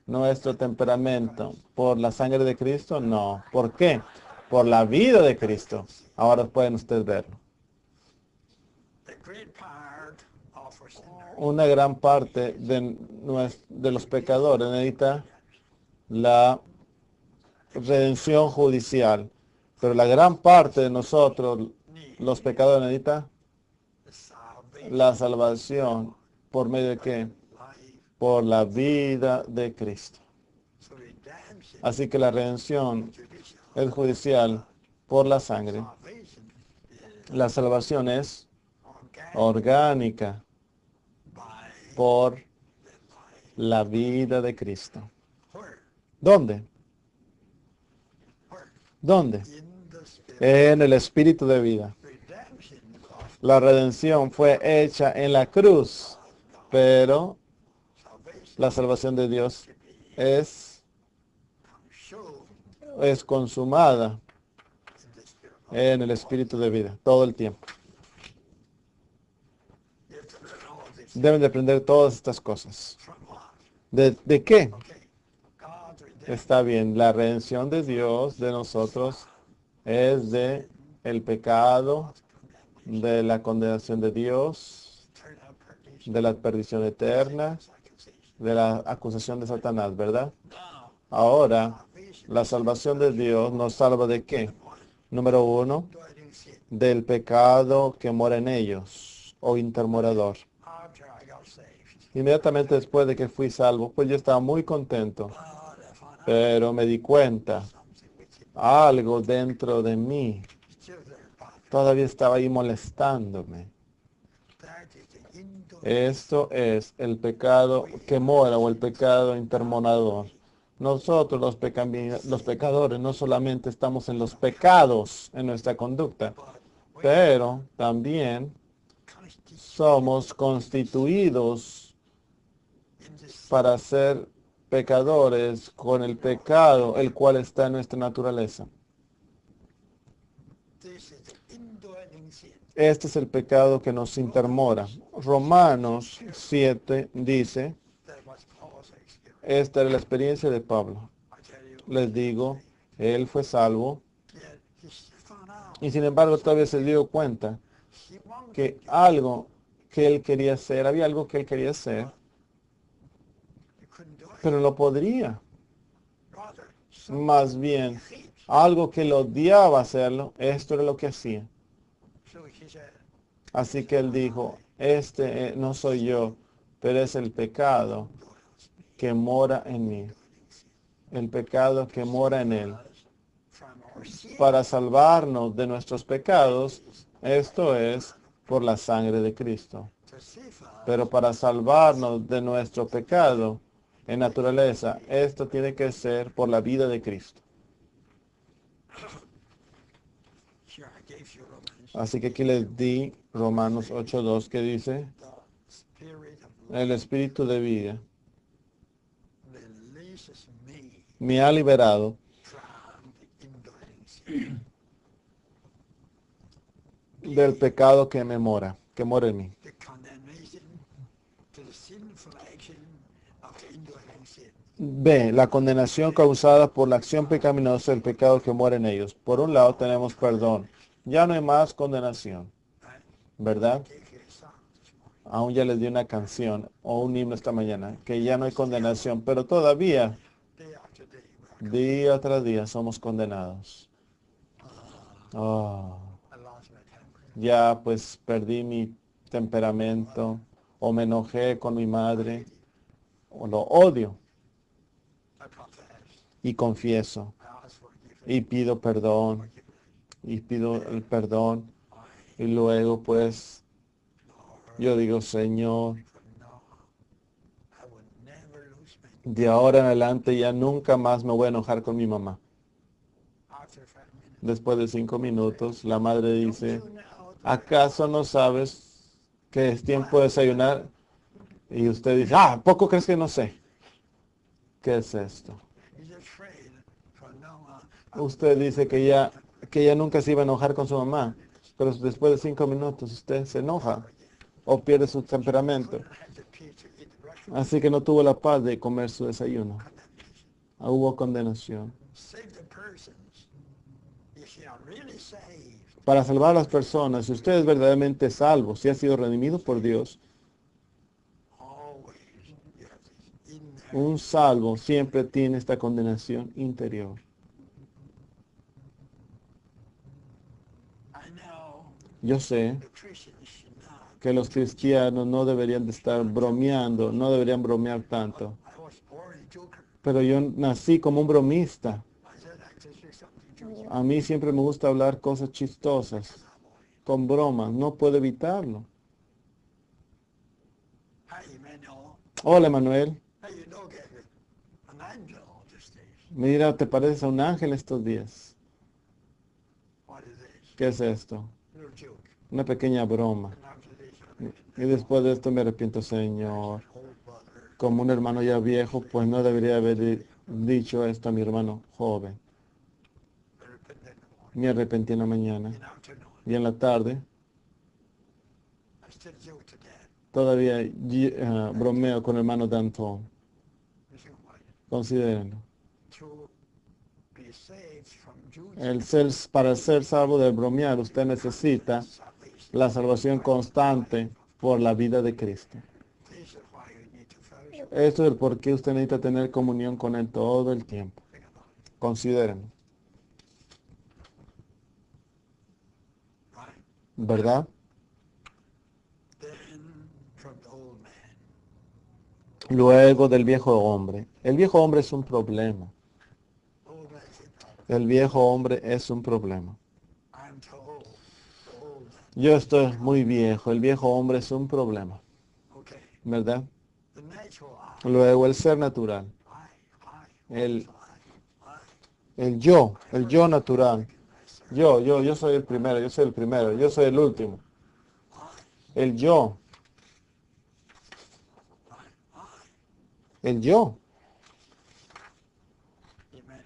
nuestro temperamento. ¿Por la sangre de Cristo? No. ¿Por qué? Por la vida de Cristo. Ahora pueden ustedes verlo. the great part of our sinner. Una gran parte de los pecadores necesita la redención judicial. Pero la gran parte de nosotros, los pecadores, necesita The salvation la salvación. ¿Por medio de qué? life. Por la vida de Cristo. So redemption Así que la redención judicial. es judicial por la sangre. Salvation is La salvación es organic orgánica by por the life. la vida de Cristo. Where? ¿Dónde? Where? ¿Dónde? In the spirit. En el espíritu de vida. Redemption of La redención fue hecha en la cruz, pero salvation la salvación de Dios es show consumada in the spirit. en el espíritu de vida, todo el tiempo. You have to learn all of this. Deben de aprender todas estas cosas. From what? ¿De qué? Okay. God's redemption. Está bien, la redención de Dios de nosotros es de el pecado, de la condenación de Dios, Turn out perdition. de la perdición eterna, Accusation. de la acusación de Satanás, ¿verdad? Now, Ahora, salvation la salvación de Dios nos salva de qué? Número uno, indwelling sin. del pecado que mora en ellos, o intermorador. After I got saved. Inmediatamente después de que fui salvo, pues yo estaba muy contento, But I found out pero me di cuenta, something within algo dentro de mí still there, bothering. todavía estaba ahí molestándome. That is the indwelling. Esto es el pecado que mora o el pecado intermorador. Nosotros los pecadores no solamente estamos en los pecados en nuestra conducta, But we pero también constitute somos constituidos in this para ser pecadores con el pecado, el cual está en nuestra naturaleza. this is the indwelling sin. Este es el pecado que nos intermora. Romanos 7 dice, That was Paul's excuse. esta era la experiencia de Pablo. I tell you. Les digo, él fue salvo Yet he found out y sin embargo todavía se dio cuenta he wanted que to. algo que él quería hacer, había algo que él quería hacer, He couldn't do it. pero no podría. Rather, Más bien, hates. algo que lo odiaba hacerlo, esto era lo que hacía. So he said, Así que él dijo, este no soy yo, pero es el pecado que mora en mí. El pecado que mora en él. from our sin, Para salvarnos de nuestros pecados, esto es por la sangre de Cristo. to save us, Pero para salvarnos de nuestro pecado en naturaleza, esto tiene que ser por la vida de Cristo. here I gave you Romans, Así que aquí les di Romanos 8:2 que dice, the spirit of el espíritu de vida releases me me ha liberado from the indwelling sin. del pecado que me mora, que mora en mí. The condemnation to the sinful action of the indwelling sin. B. La condenación causada por la acción pecaminosa del pecado que mora en ellos. Por un lado tenemos perdón. Ya no hay más condenación, Right? ¿verdad? Gave you a song this morning. Aún ya les di una canción o un himno esta mañana, que ya no hay condenación, pero todavía, Day after day, we're día tras día, somos condenados. Oh, I lost my temper. ya pues perdí mi temperamento, o me enojé con mi madre, o lo odio, I confess. y confieso, I ask for forgiveness. y pido perdón, y pido el perdón, y luego pues Yo digo, Señor, no, I would never lose my de ahora en adelante ya nunca más me voy a enojar con mi mamá. after 5 minutes. Después de 5 minutos, la madre Don't dice, you know that ¿acaso no sabes que es tiempo de desayunar? Y usted dice, ah, ¿poco crees que no sé? ¿Qué es esto? he's afraid from now on? Usted dice que ella nunca se iba a enojar con su mamá, pero después de 5 minutos usted se enoja o pierde su temperamento. Couldn't have the peace to eat the breakfast. Así que no tuvo la paz de comer su desayuno. Condemnation. Hubo condenación. Save the persons. If you are really saved, Para salvar a las personas, si usted es verdaderamente salvo, si ha sido redimido por Dios, always you have this inner. un salvo siempre tiene esta condenación interior. I know Yo sé the Christians should not. que los cristianos no deberían de estar bromeando, no deberían bromear tanto. I was born a joker. Pero yo nací como un bromista. I said I could say something to you. A mí siempre me gusta hablar cosas chistosas, con bromas, no puedo evitarlo. Hi, Emmanuel. Hola, Manuel. How you know, Gary? An angel these days. Mira, te pareces a un ángel estos días. What is this? ¿Qué es esto? Little joke. Una pequeña broma. And after this, Y después de esto me arrepiento, Señor. old brother. Como un hermano ya viejo, pues no debería haber dicho esto a mi hermano joven. I repent in the morning. Me arrepentí en la mañana. In the afternoon. Y en la tarde I still joke to dad. todavía bromeo con el hermano Danton. You see why? Considérenlo. To be saved from Para ser salvo del bromear, usted necesita salvation. la salvación constante por la vida de Cristo. This is why you need to fellowship. Esto es el por qué usted necesita tener comunión con Él todo el tiempo. Think about it. Considérenlo. Right? ¿Verdad? Then from the old man. Luego del viejo hombre. El viejo hombre es un problema. Old man said, El viejo hombre es un problema. I'm too old. Old. Yo estoy muy viejo. El viejo hombre es un problema. Okay. ¿Verdad? The natural I. Luego el ser natural. El yo natural. Yo soy el primero, yo soy el primero, yo soy el último. El yo. El yo. Emmanuel.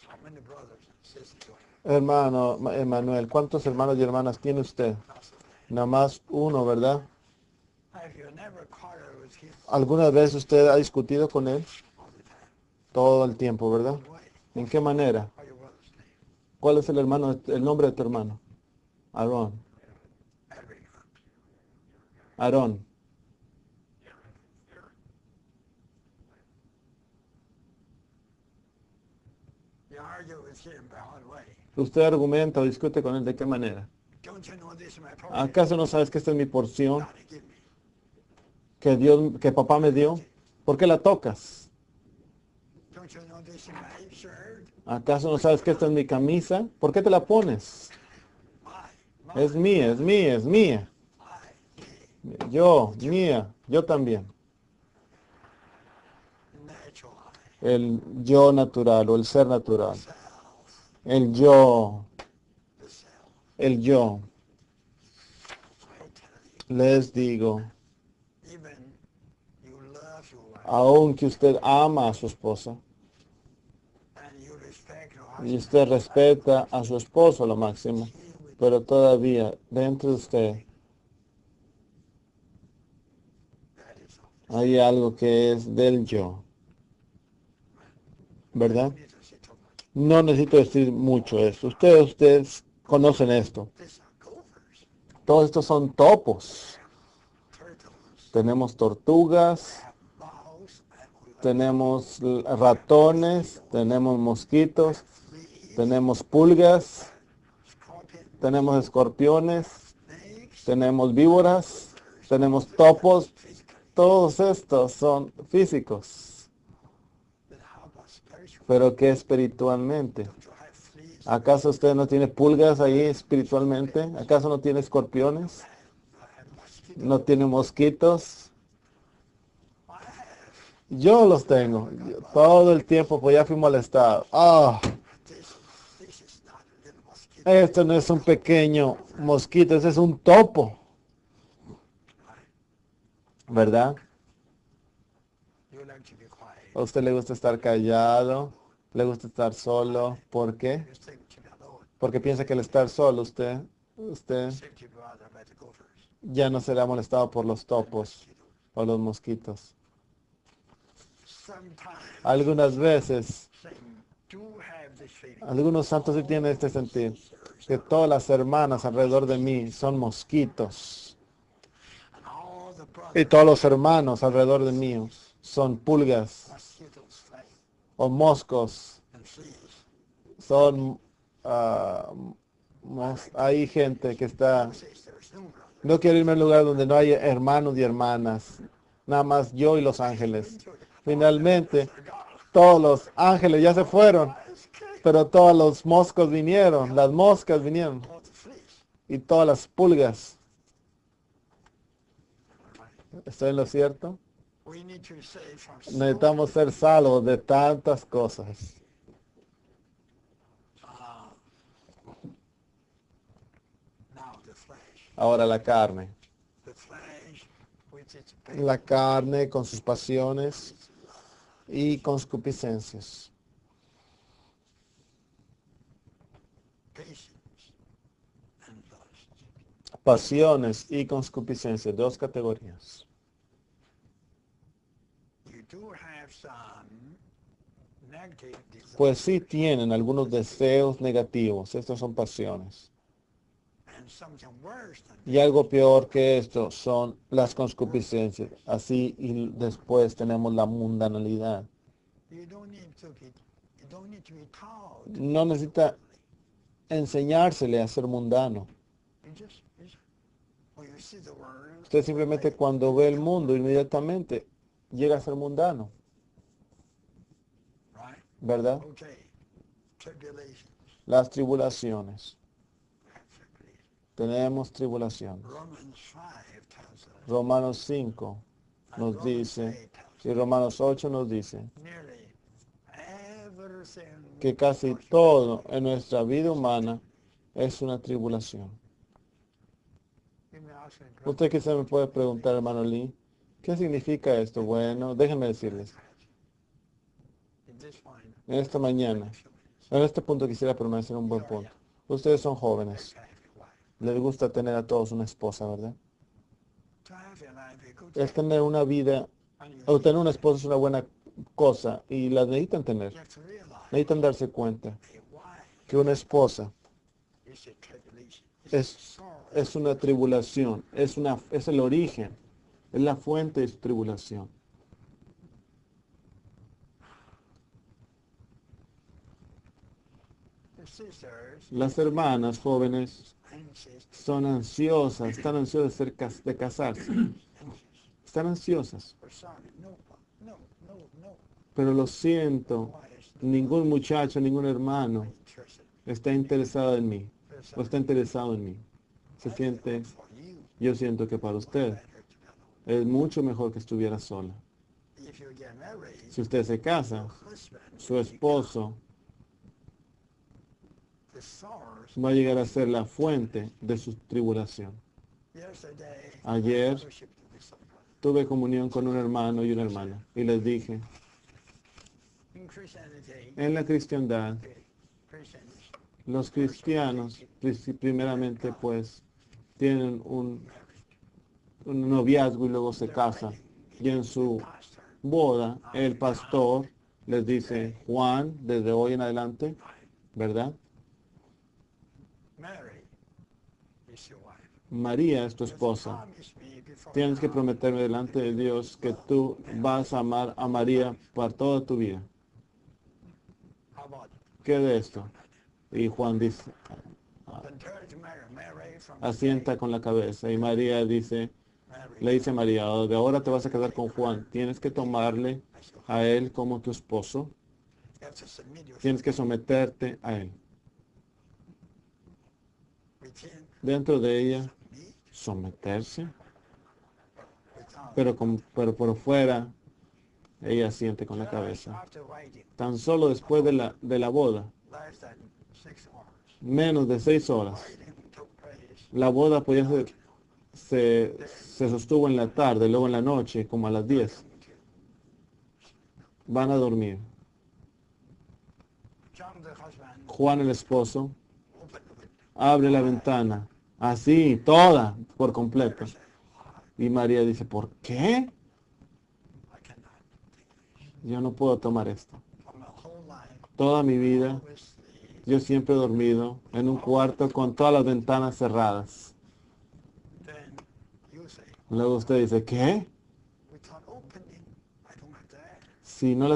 How many brothers and sisters do I Hermano Emanuel, ¿cuántos hermanos y hermanas tiene usted? have? Nada más uno, ¿verdad? Have you never quarreled with him ¿Alguna vez usted ha discutido con él? all the time? Todo el tiempo, ¿verdad? Why? ¿En qué manera? What your brother's name? ¿Cuál es el nombre de tu hermano? Aarón. Every Aarón. You argue with him by what way? ¿Usted argumenta o discute con él de qué manera? Don't you know this is my portion? ¿Acaso no sabes que esta es mi porción God give me. que papá me dio? ¿Por qué la tocas? Don't you know this is my shirt? ¿Acaso no sabes que esta es mi camisa? ¿Por qué te la pones? My. Es mía, es mía, es mía. My. Yo, mía, yo también. Natural El yo natural o el ser natural. self. El yo, The self. el yo. I tell you, Les digo, even you love your wife aunque usted ama a su esposa and you respect your y husband, usted respeta a su esposo a lo máximo, pero todavía dentro de usted that is all. hay algo que es del yo, ¿verdad? You need to say too much. No necesito decir mucho esto. Ustedes conocen esto. These are gophers, Todos estos son topos. turtles, Tenemos tortugas, mouse, and tenemos ratones, tenemos mosquitos, fleas, tenemos pulgas, scorpions, tenemos escorpiones, snakes, tenemos víboras, tenemos topos. physically. Todos estos son físicos. Then how about spiritual? Pero ¿qué espiritualmente? Don't you have fleas? ¿Acaso usted no tiene pulgas ahí espiritualmente? ¿Acaso no tiene escorpiones? You have mosquitoes? ¿No tiene mosquitos? I have. Yo los tengo. Todo el tiempo, pues ya fui molestado. Ah, This is not a little mosquito. esto no es un pequeño mosquito, ese es un topo, ¿verdad? You like to be quiet. ¿A usted le gusta estar callado? ¿Le gusta estar solo? ¿Por qué? You think to be alone. Porque piensa que al estar solo usted Think to be bothered by the gophers. ya no será molestado por los topos o los mosquitos. Sometimes Algunas veces, Satan do have this feeling. algunos santos sí tienen este sentir, que todas las hermanas alrededor de mí son mosquitos And all the y brothers, todos los hermanos alrededor de mí son pulgas mosquitoes, fly o moscos, and fleas. son hay gente que está, Says there's no brother. no quiero irme a un lugar donde no hay hermanos y hermanas, nada más yo y los ángeles. Finalmente, todos los ángeles ya se fueron, pero todos los moscos vinieron, las moscas vinieron All the fleas. y todas las pulgas. ¿Estoy en lo cierto? We need to save from so Necesitamos ser salvos de tantas cosas. now the flesh. Ahora la carne. The flesh with its La carne con sus pasiones y concupiscencias. patience and lust. Pasiones y concupiscencias, dos categorías. You do have some negative desires. Pues sí tienen algunos deseos negativos, estas son pasiones. And something worse than Y algo peor que esto son las concupiscencias. Así y después tenemos la mundanalidad. you don't need to be taught. No necesita enseñársele a ser mundano. When you see the world, Usted simplemente cuando ve el mundo inmediatamente llega a ser mundano, right? ¿verdad? Okay. Tribulations. Las tribulaciones. Tenemos tribulaciones. Romans 5 tells us. Romanos 5 and nos Romans dice, 8 tells y Romanos 8 nos dice, us nearly everything que casi todo en nuestra vida humana es una tribulación. You may ask me, brother, Usted quizá me puede preguntar, hermano Lee, ¿qué significa esto? Bueno, déjenme decirles, in this point, en esta mañana, en este punto quisiera permanecer en un buen punto. Ustedes son jóvenes, to have a wife. les gusta tener a todos una esposa, ¿verdad? To have a life, a good El tener una vida, and you, o tener una esposa es una buena cosa y la necesitan tener. you have to realize Necesitan darse cuenta a wife que una esposa is a tribulation. It's es, a sorrow. es una tribulación, es el origen, es la fuente de su tribulación. The sisters, Las hermanas jóvenes anxious, son ansiosas, están ansiosas de casarse, anxious. están ansiosas, For some, no, no, no, no. pero lo siento, Why is ningún muchacho, ningún hermano interested? está interesado en mí, For some, o está interesado en mí. Se siente, for you, yo siento que para usted better to be alone. es mucho mejor que estuviera sola. If you get married, Si usted se casa, husband, su esposo the sorrows. va a llegar a ser la fuente de su tribulación. Yesterday, Ayer I worshiped with some brother. tuve comunión con un hermano y una hermana y les dije, In Christianity, en la cristiandad, Christians, los cristianos primeramente pues tienen un noviazgo y luego se casan. Y en su pastor, boda, el pastor les dice, Juan, desde hoy en adelante, ¿verdad? Mary is your wife. María es tu Just esposa. promise me before Tienes que now, prometerme delante de Dios que tú vas a amar a María para toda tu vida. how about ¿Qué de esto? Y Juan dice, then turn to Mary, Mary from asienta con la cabeza. Y María dice, Mary, le dice a María, de ahora te vas a casar con Juan. Tienes que tomarle a él como tu esposo. you have to submit yourself Tienes que someterte a él. within Dentro de ella, me. someterse. pero por fuera ella siente con la cabeza. After waiting Tan solo después de la boda, less than 6 hours, menos de 6 horas, waiting took place. la boda podía se sostuvo en la tarde, luego en la noche, como a las 10. Van a dormir. John the husband Juan el esposo opened the window. abre la ventana, así, toda, por completo. Y María dice, ¿por qué? I cannot take this. Yo no puedo tomar esto. For my whole life, Toda mi vida, always sleep. yo siempre he dormido en un cuarto con todas las ventanas cerradas. Then you say, Luego usted dice, ¿qué? we thought opening, I don't have that. Si no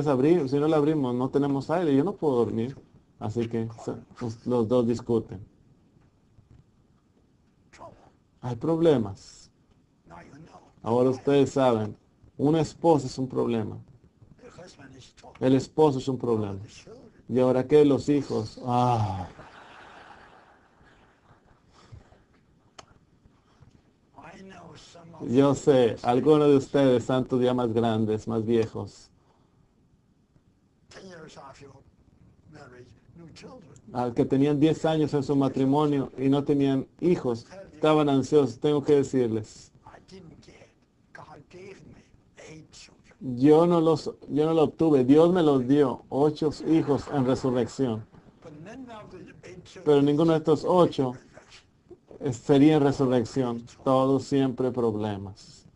la abrimos, no tenemos aire, yo no puedo dormir. Así que los dos discuten. Trouble. Hay problemas. Now you know. Ahora ustedes saben, una esposa es un problema. The husband is trouble. El esposo es un problema. The children. Y ahora que los hijos, I know some of yo you sé, algunos de ustedes, santos ya más grandes, más viejos, 10 years after your marriage, no children. al que tenían 10 años en su matrimonio y no tenían hijos, estaban ansiosos. Tengo que decirles, I didn't get. God gave me 8 children. yo no lo obtuve, Dios me los dio, 8 hijos en resurrección. But none of the 8 children. Pero ninguno de estos 8 sería en resurrección. Todos siempre problemas.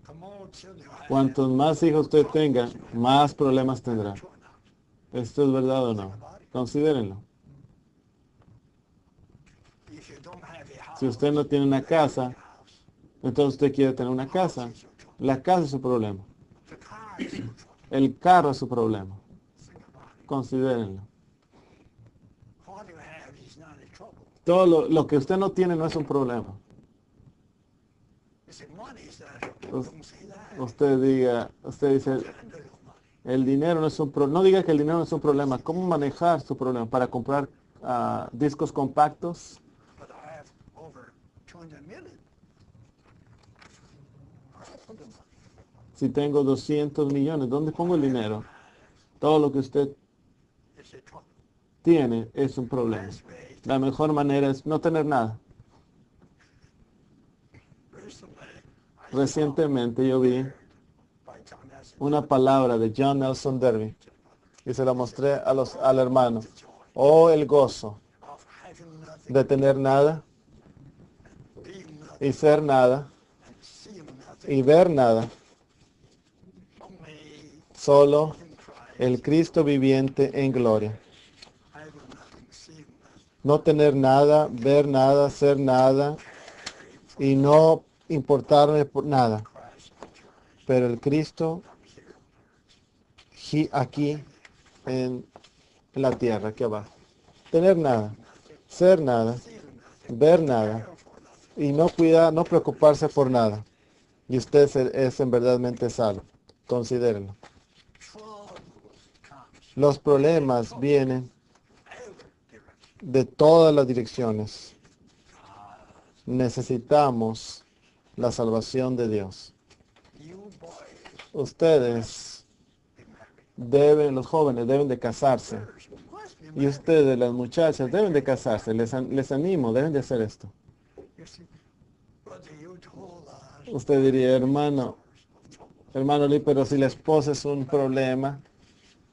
The more children I have, Cuantos más hijos usted tenga, más problemas tendrá. true enough. ¿Esto es verdad o no? Considérenlo. If you don't have a house, Si usted no tiene una casa, house. entonces usted quiere tener una casa. Is your trouble. La casa es su problema. The car is your trouble. El carro es su problema. Think about it. Considérenlo. What you have is not a trouble. Todo lo que usted no tiene no es un problema. You say money is not a trouble. Don't say that. Usted dice, Handle your money. el dinero no es un problema. No diga que el dinero no es un problema. ¿Cómo manejar su problema? Para comprar discos compactos. But I have over 200 million. Si tengo 200 millones, ¿dónde pongo el dinero? Todo lo que usted It's a trouble. tiene es un problema. Best way to La mejor manera es no tener nada. recently, I Recientemente yo vi by John Nelson. una palabra de John Nelson Darby y se la mostré al hermano. Oh, el gozo Of having nothing, de tener nada being nothing, y ser nada and seeing nothing. y ver nada. Only Solo in Christ, el Cristo viviente en gloria. having nothing, seeing nothing. No tener nada, ver nada, ser nada y no importarme por nada. Christ, Pero el Cristo aquí en la tierra, aquí abajo. Tener nada, ser nada, seeing nothing, ver nada care for nothing. y no cuidar, no preocuparse por nada. Y usted es en verdadmente salvo. Considérenlo. Trouble comes Los problemas vienen every direction. de todas las direcciones. Necesitamos la salvación de Dios. You boys Ustedes be married. los jóvenes deben de casarse. Girls must be Y married. ustedes, las muchachas, deben de casarse. Les animo, deben de hacer esto. You see, brother, you told us Usted diría, hermano Lee, pero si la esposa es un problema,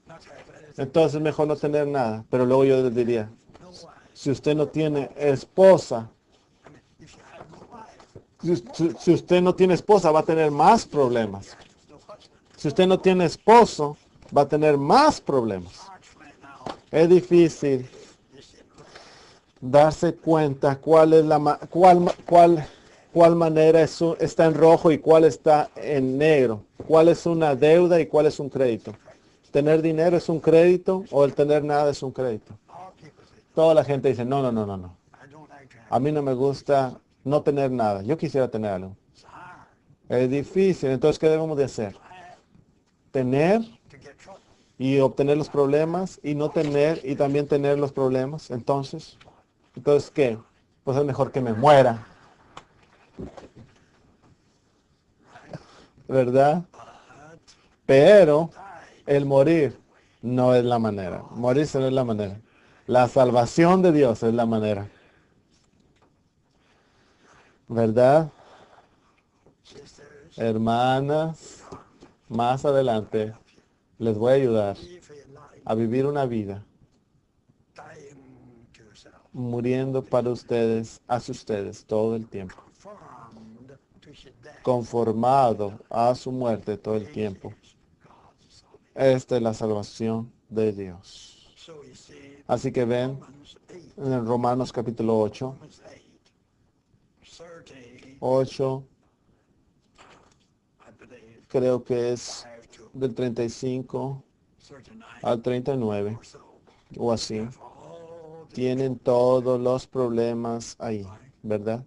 not to have anything. entonces es mejor no tener nada. Pero luego yo les diría, No wife. si usted no tiene esposa, I mean, if you have no wife, si usted no tiene esposa, va a tener más problemas. no husband. Si usted no tiene esposo, va a tener más problemas. Hard right now Es difícil is in life. darse cuenta cuál es cuál manera está en rojo y cuál está en negro. Cuál es una deuda y cuál es un crédito. ¿Tener dinero es un crédito o el tener nada es un crédito? All people say, Toda la gente dice, no. I don't like to have. A mí no me gusta no tener nada. Yo quisiera tener algo. It's hard. Es difícil. Entonces, ¿qué debemos de hacer? Have Tener to get trouble. y obtener los problemas y no tener y también tener los problemas. Entonces, ¿qué? Pues es mejor que me muera. ¿verdad? but Pero died. el morir no es la manera. Morirse no es la manera. La salvación de Dios es la manera, ¿verdad? Sisters, Hermanas, más adelante les voy a ayudar live a life a vivir una vida dying to self, muriendo para ustedes, hacia ustedes todo el tiempo, conformed to his death. conformado a su muerte todo el This tiempo. is God's salvation. Esta es la salvación de Dios. So you see, Así que ven Romans 8, en el Romanos capítulo 8, Romans 8, 30, 8, I believe, creo que es 5 to del 35 39 al 39 or so. o así. Have all the Tienen todos los problemas ahí, ¿verdad?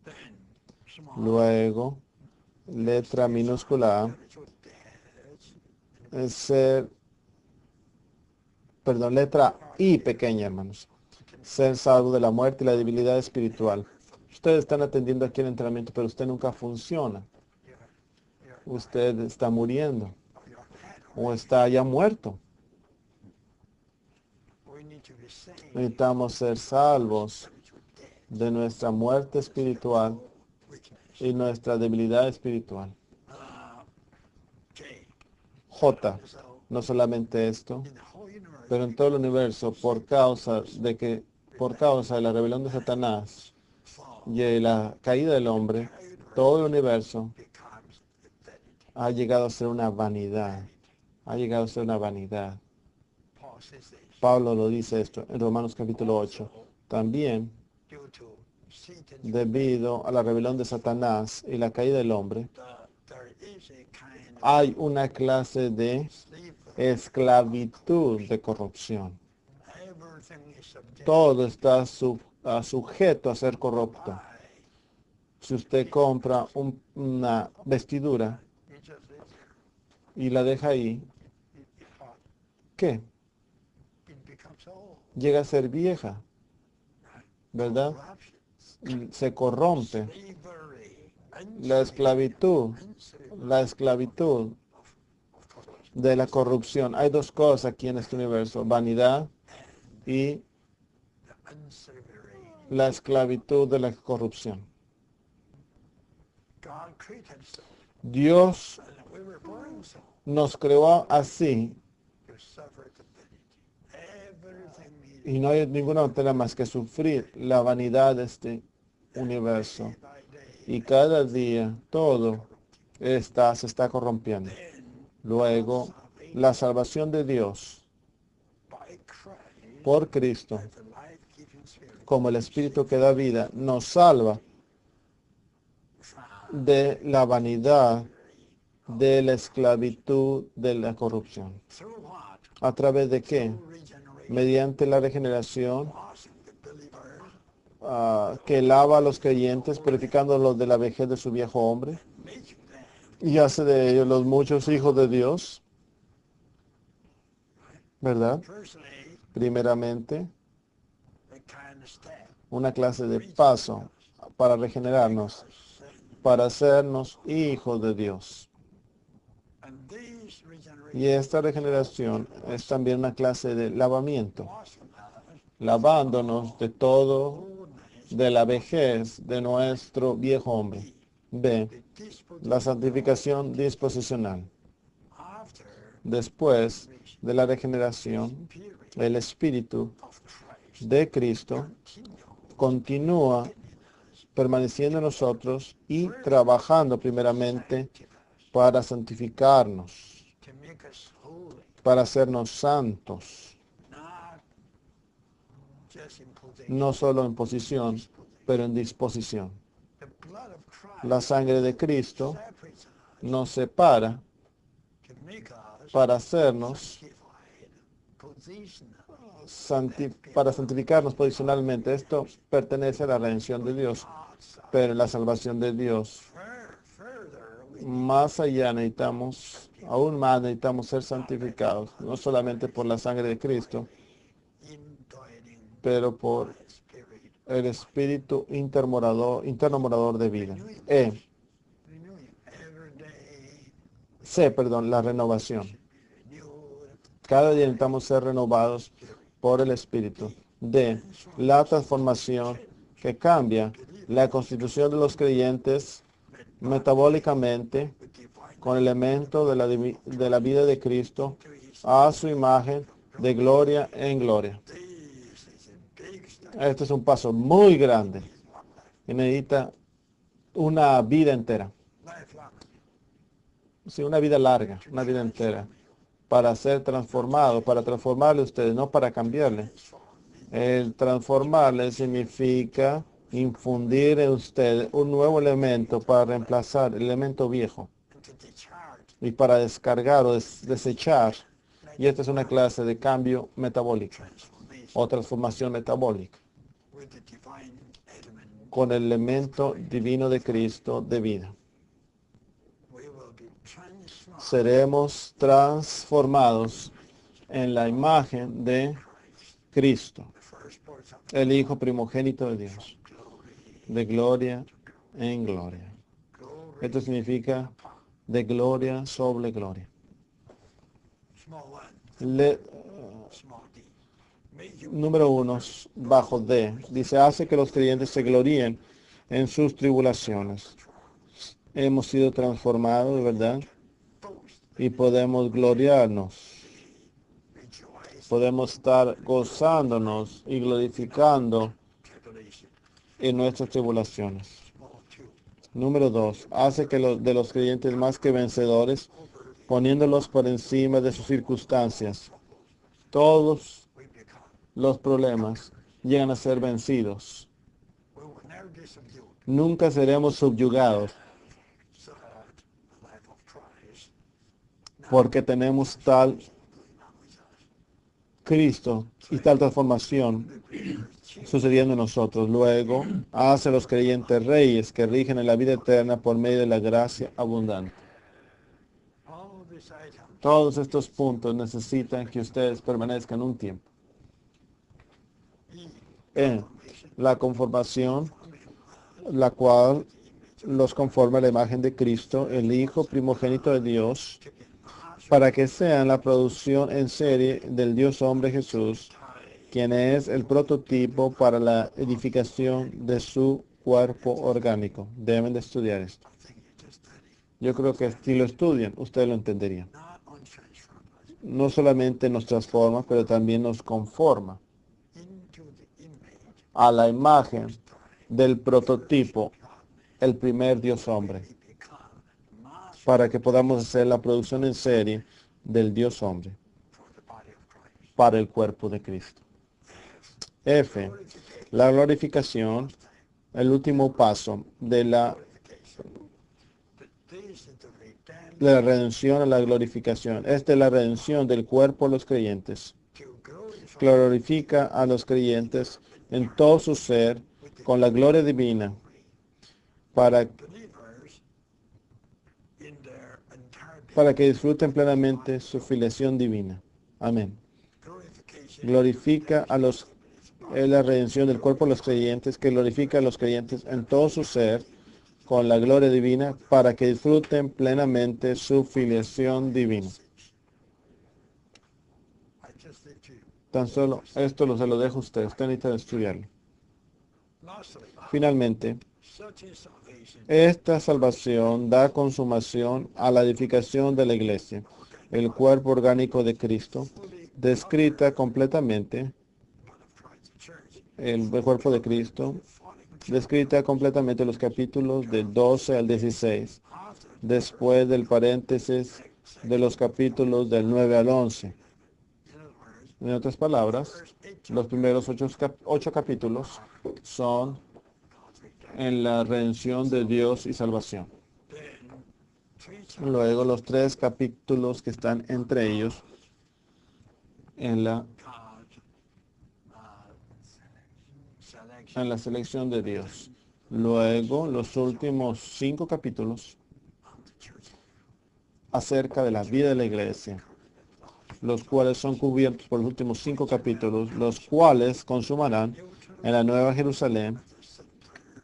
then small Luego, letra minúscula A, spiritual deaths, es ser, perdón, letra I pequeña, hermanos. Ser salvo de la muerte y la debilidad espiritual. Ustedes están atendiendo aquí el entrenamiento, pero usted nunca funciona. you're Usted está muriendo dead. o está ya muerto. We need to be saved. Necesitamos ser salvos Spiritual death. de nuestra muerte espiritual Weakness. y nuestra debilidad espiritual. J. J, So no solamente esto, in the whole universe, pero en todo el universo, por causa de la rebelión de Satanás fall y la caída del hombre, todo el universo becomes vanity. ha llegado a ser una vanidad. Ha llegado a ser una vanidad. Paul says this. Pablo lo dice esto en Romanos capítulo 8. También, Due to Satan's debido a la rebelión de Satanás y la caída del hombre, there is a kind of hay una clase de slavery. esclavitud de corrupción. Everything is subject Todo está sujeto a ser corrupto. by Si usted compra una vestidura it just is there. y la deja ahí, ¿qué? It becomes old. Llega a ser vieja, ¿verdad? Corruption, Y se corrompe. slavery, La esclavitud, unslavery la esclavitud of corruption. de la corrupción. Hay dos cosas aquí en este universo, vanidad y The unsavory. la esclavitud de la corrupción. God created so, Dios and we were born so nos creó así to suffer the vanity. Everything needed y no hay ninguna manera más que sufrir la vanidad de este universo. day by day. Y cada día todo se está corrompiendo. Then Luego, salvation la salvación de Dios by Christ, por Cristo, the life-giving Spirit, como el Espíritu que da vida, nos salva from de la vanidad, de la esclavitud, de la corrupción. through what? ¿A través de qué? Through regeneration, Mediante la regeneración washing the believers, que lava a los creyentes, purificándolos de la vejez de su viejo hombre, making them y hace de ellos los muchos hijos de Dios, ¿verdad? personally Primeramente, a kind of step. una clase de paso para regenerarnos, para hacernos hijos de Dios. And these regeneration Y esta regeneración es también una clase de lavamiento, washing us lavándonos de todo, oldness, de la vejez de nuestro viejo hombre. B, the disposition la santificación disposicional. after Después de la regeneración, period el Espíritu of Christ de Cristo continue continúa permaneciendo en nosotros y trabajando primeramente para santificarnos, to make us holy, para hacernos santos, not just in position. no solo en posición, pero en disposición. The blood of Christ La sangre de Cristo separates us nos separa to make us para hacernos, sanctified, position para santificarnos posicionalmente. Esto pertenece a la redención de Dios, outside. pero en la salvación de Dios, Further, we más allá necesitamos, aún más necesitamos ser santificados, no solamente por la sangre de Cristo, indwelling pero por Spirit el espíritu interno morador de vida. Renewing every day. La renovación. Renewed. Cada día necesitamos ser renovados por el espíritu. D, la transformación que cambia la constitución de los creyentes metabólicamente With divine con elementos de la vida de Cristo a su imagen de gloria en gloria. this is a big step. Este es un paso muy grande y necesita una vida entera. Lifelong. Sí, una vida larga, una vida entera, para ser transformado, para transformarle a ustedes, no para cambiarle. El transformarle significa infundir en usted un nuevo elemento para reemplazar el elemento viejo And to discharge. y para descargar o desechar. Y esta es una clase de cambio metabólico Transformation. o transformación metabólica With the divine element. con el elemento divino de Cristo de vida. We will be transformed. Seremos transformados en la imagen de Cristo, The firstborn of el Hijo primogénito de Dios, glory. de gloria en gloria. Glory. Esto significa de gloria sobre gloria. Small one. Small d. May you Número 1, bajo D, dice, hace que los creyentes se gloríen en sus tribulaciones. Hemos sido transformados, ¿verdad? boast. Y podemos gloriarnos. Rejoice. Podemos estar gozándonos y glorificando Tribulation. en nuestras tribulaciones. Small two. Número 2, hace que de los creyentes más que vencedores, poniéndolos por encima de sus circunstancias. Todos We become. los problemas llegan a ser vencidos. We will never be subdued. Nunca seremos subyugados So, life of Christ. porque tenemos tal Cristo y tal transformación sucediendo en nosotros. Luego, hace a los creyentes reyes que rigen en la vida eterna por medio de la gracia abundante. All these items. Todos estos puntos necesitan que ustedes permanezcan un tiempo. En la conformación, la cual los conforma a la imagen de Cristo, el Hijo primogénito de Dios, para que sean la producción en serie del Dios hombre Jesús, quien es el prototipo para la edificación de su cuerpo orgánico. Deben de estudiar esto. Yo creo que si lo estudian, ustedes lo entenderían. Not untransformed us No solamente nos transforma, pero también nos conforma into the image a la imagen del prototipo, el primer Dios hombre, we become master para que podamos hacer la producción en serie del Dios hombre for the body of Christ. para el cuerpo de Cristo. F. La glorificación, el último paso de la This is the redemption de la redención a la glorificación. Esta es la redención del cuerpo de los creyentes. to glorify Glorifica a los creyentes en todo su ser con la gloria divina para believers in their entire being. para que disfruten plenamente su filiación divina. Amén. Glorification Glorifica a los, es la redención del cuerpo de los creyentes, que glorifica a los creyentes en todo su ser con la gloria divina para que disfruten plenamente su filiación divina. I just did to you. Tan solo esto se lo dejo a usted. Usted necesita estudiarlo. Lastly, Finalmente, such is salvation. esta salvación da consumación a la edificación de la iglesia, el cuerpo orgánico de Cristo, descrita completamente, Part of Christ's church. el cuerpo de Cristo, descrita completamente los capítulos del 12 al 16, After después del paréntesis de los capítulos del 9 al 11. in other words, En otras palabras, first 8 los primeros 8 capítulos son God's redemption. en la redención de Dios y salvación. Then 3 Luego los 3 capítulos que están entre ellos en la, God's selection. en la selección de Dios. Luego los últimos 5 capítulos of the church. acerca de la vida de la iglesia, los cuales son cubiertos por los últimos 5 capítulos, los cuales consumarán en la Nueva Jerusalén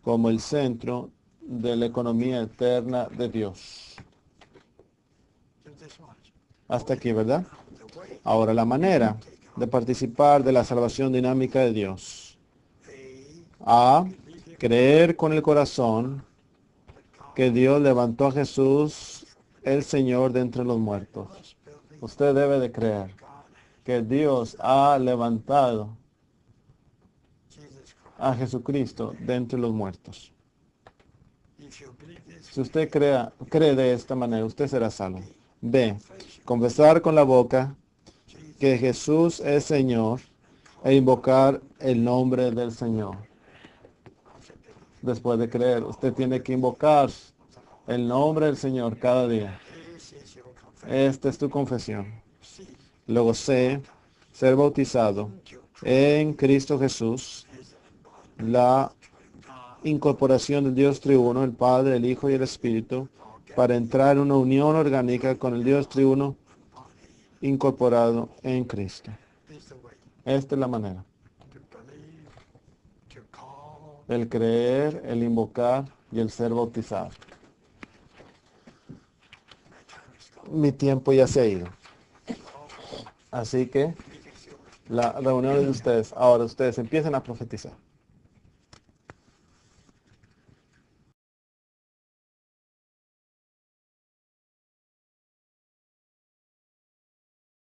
como el centro de la economía eterna de Dios. Hasta aquí, ¿verdad? Ahora, la manera de participar de la salvación dinámica de Dios. A. Creer con el corazón que Dios levantó a Jesús, el Señor, de entre los muertos. Usted debe de creer que Dios ha levantado a Jesucristo de entre los muertos. Si usted cree de esta manera, usted será salvo. B. Confesar con la boca que Jesús es Señor e invocar el nombre del Señor. Después de creer, usted tiene que invocar el nombre del Señor cada día. Esta es tu confesión. Luego C. Ser bautizado en Cristo Jesús, la incorporación del Dios triuno, el Padre, el Hijo y el Espíritu, para entrar en una unión orgánica con el Dios triuno incorporado en Cristo. Esta es la manera. El creer, el invocar y el ser bautizado. Mi tiempo ya se ha ido. Así que la reunión es de ustedes. Ahora ustedes empiecen a profetizar.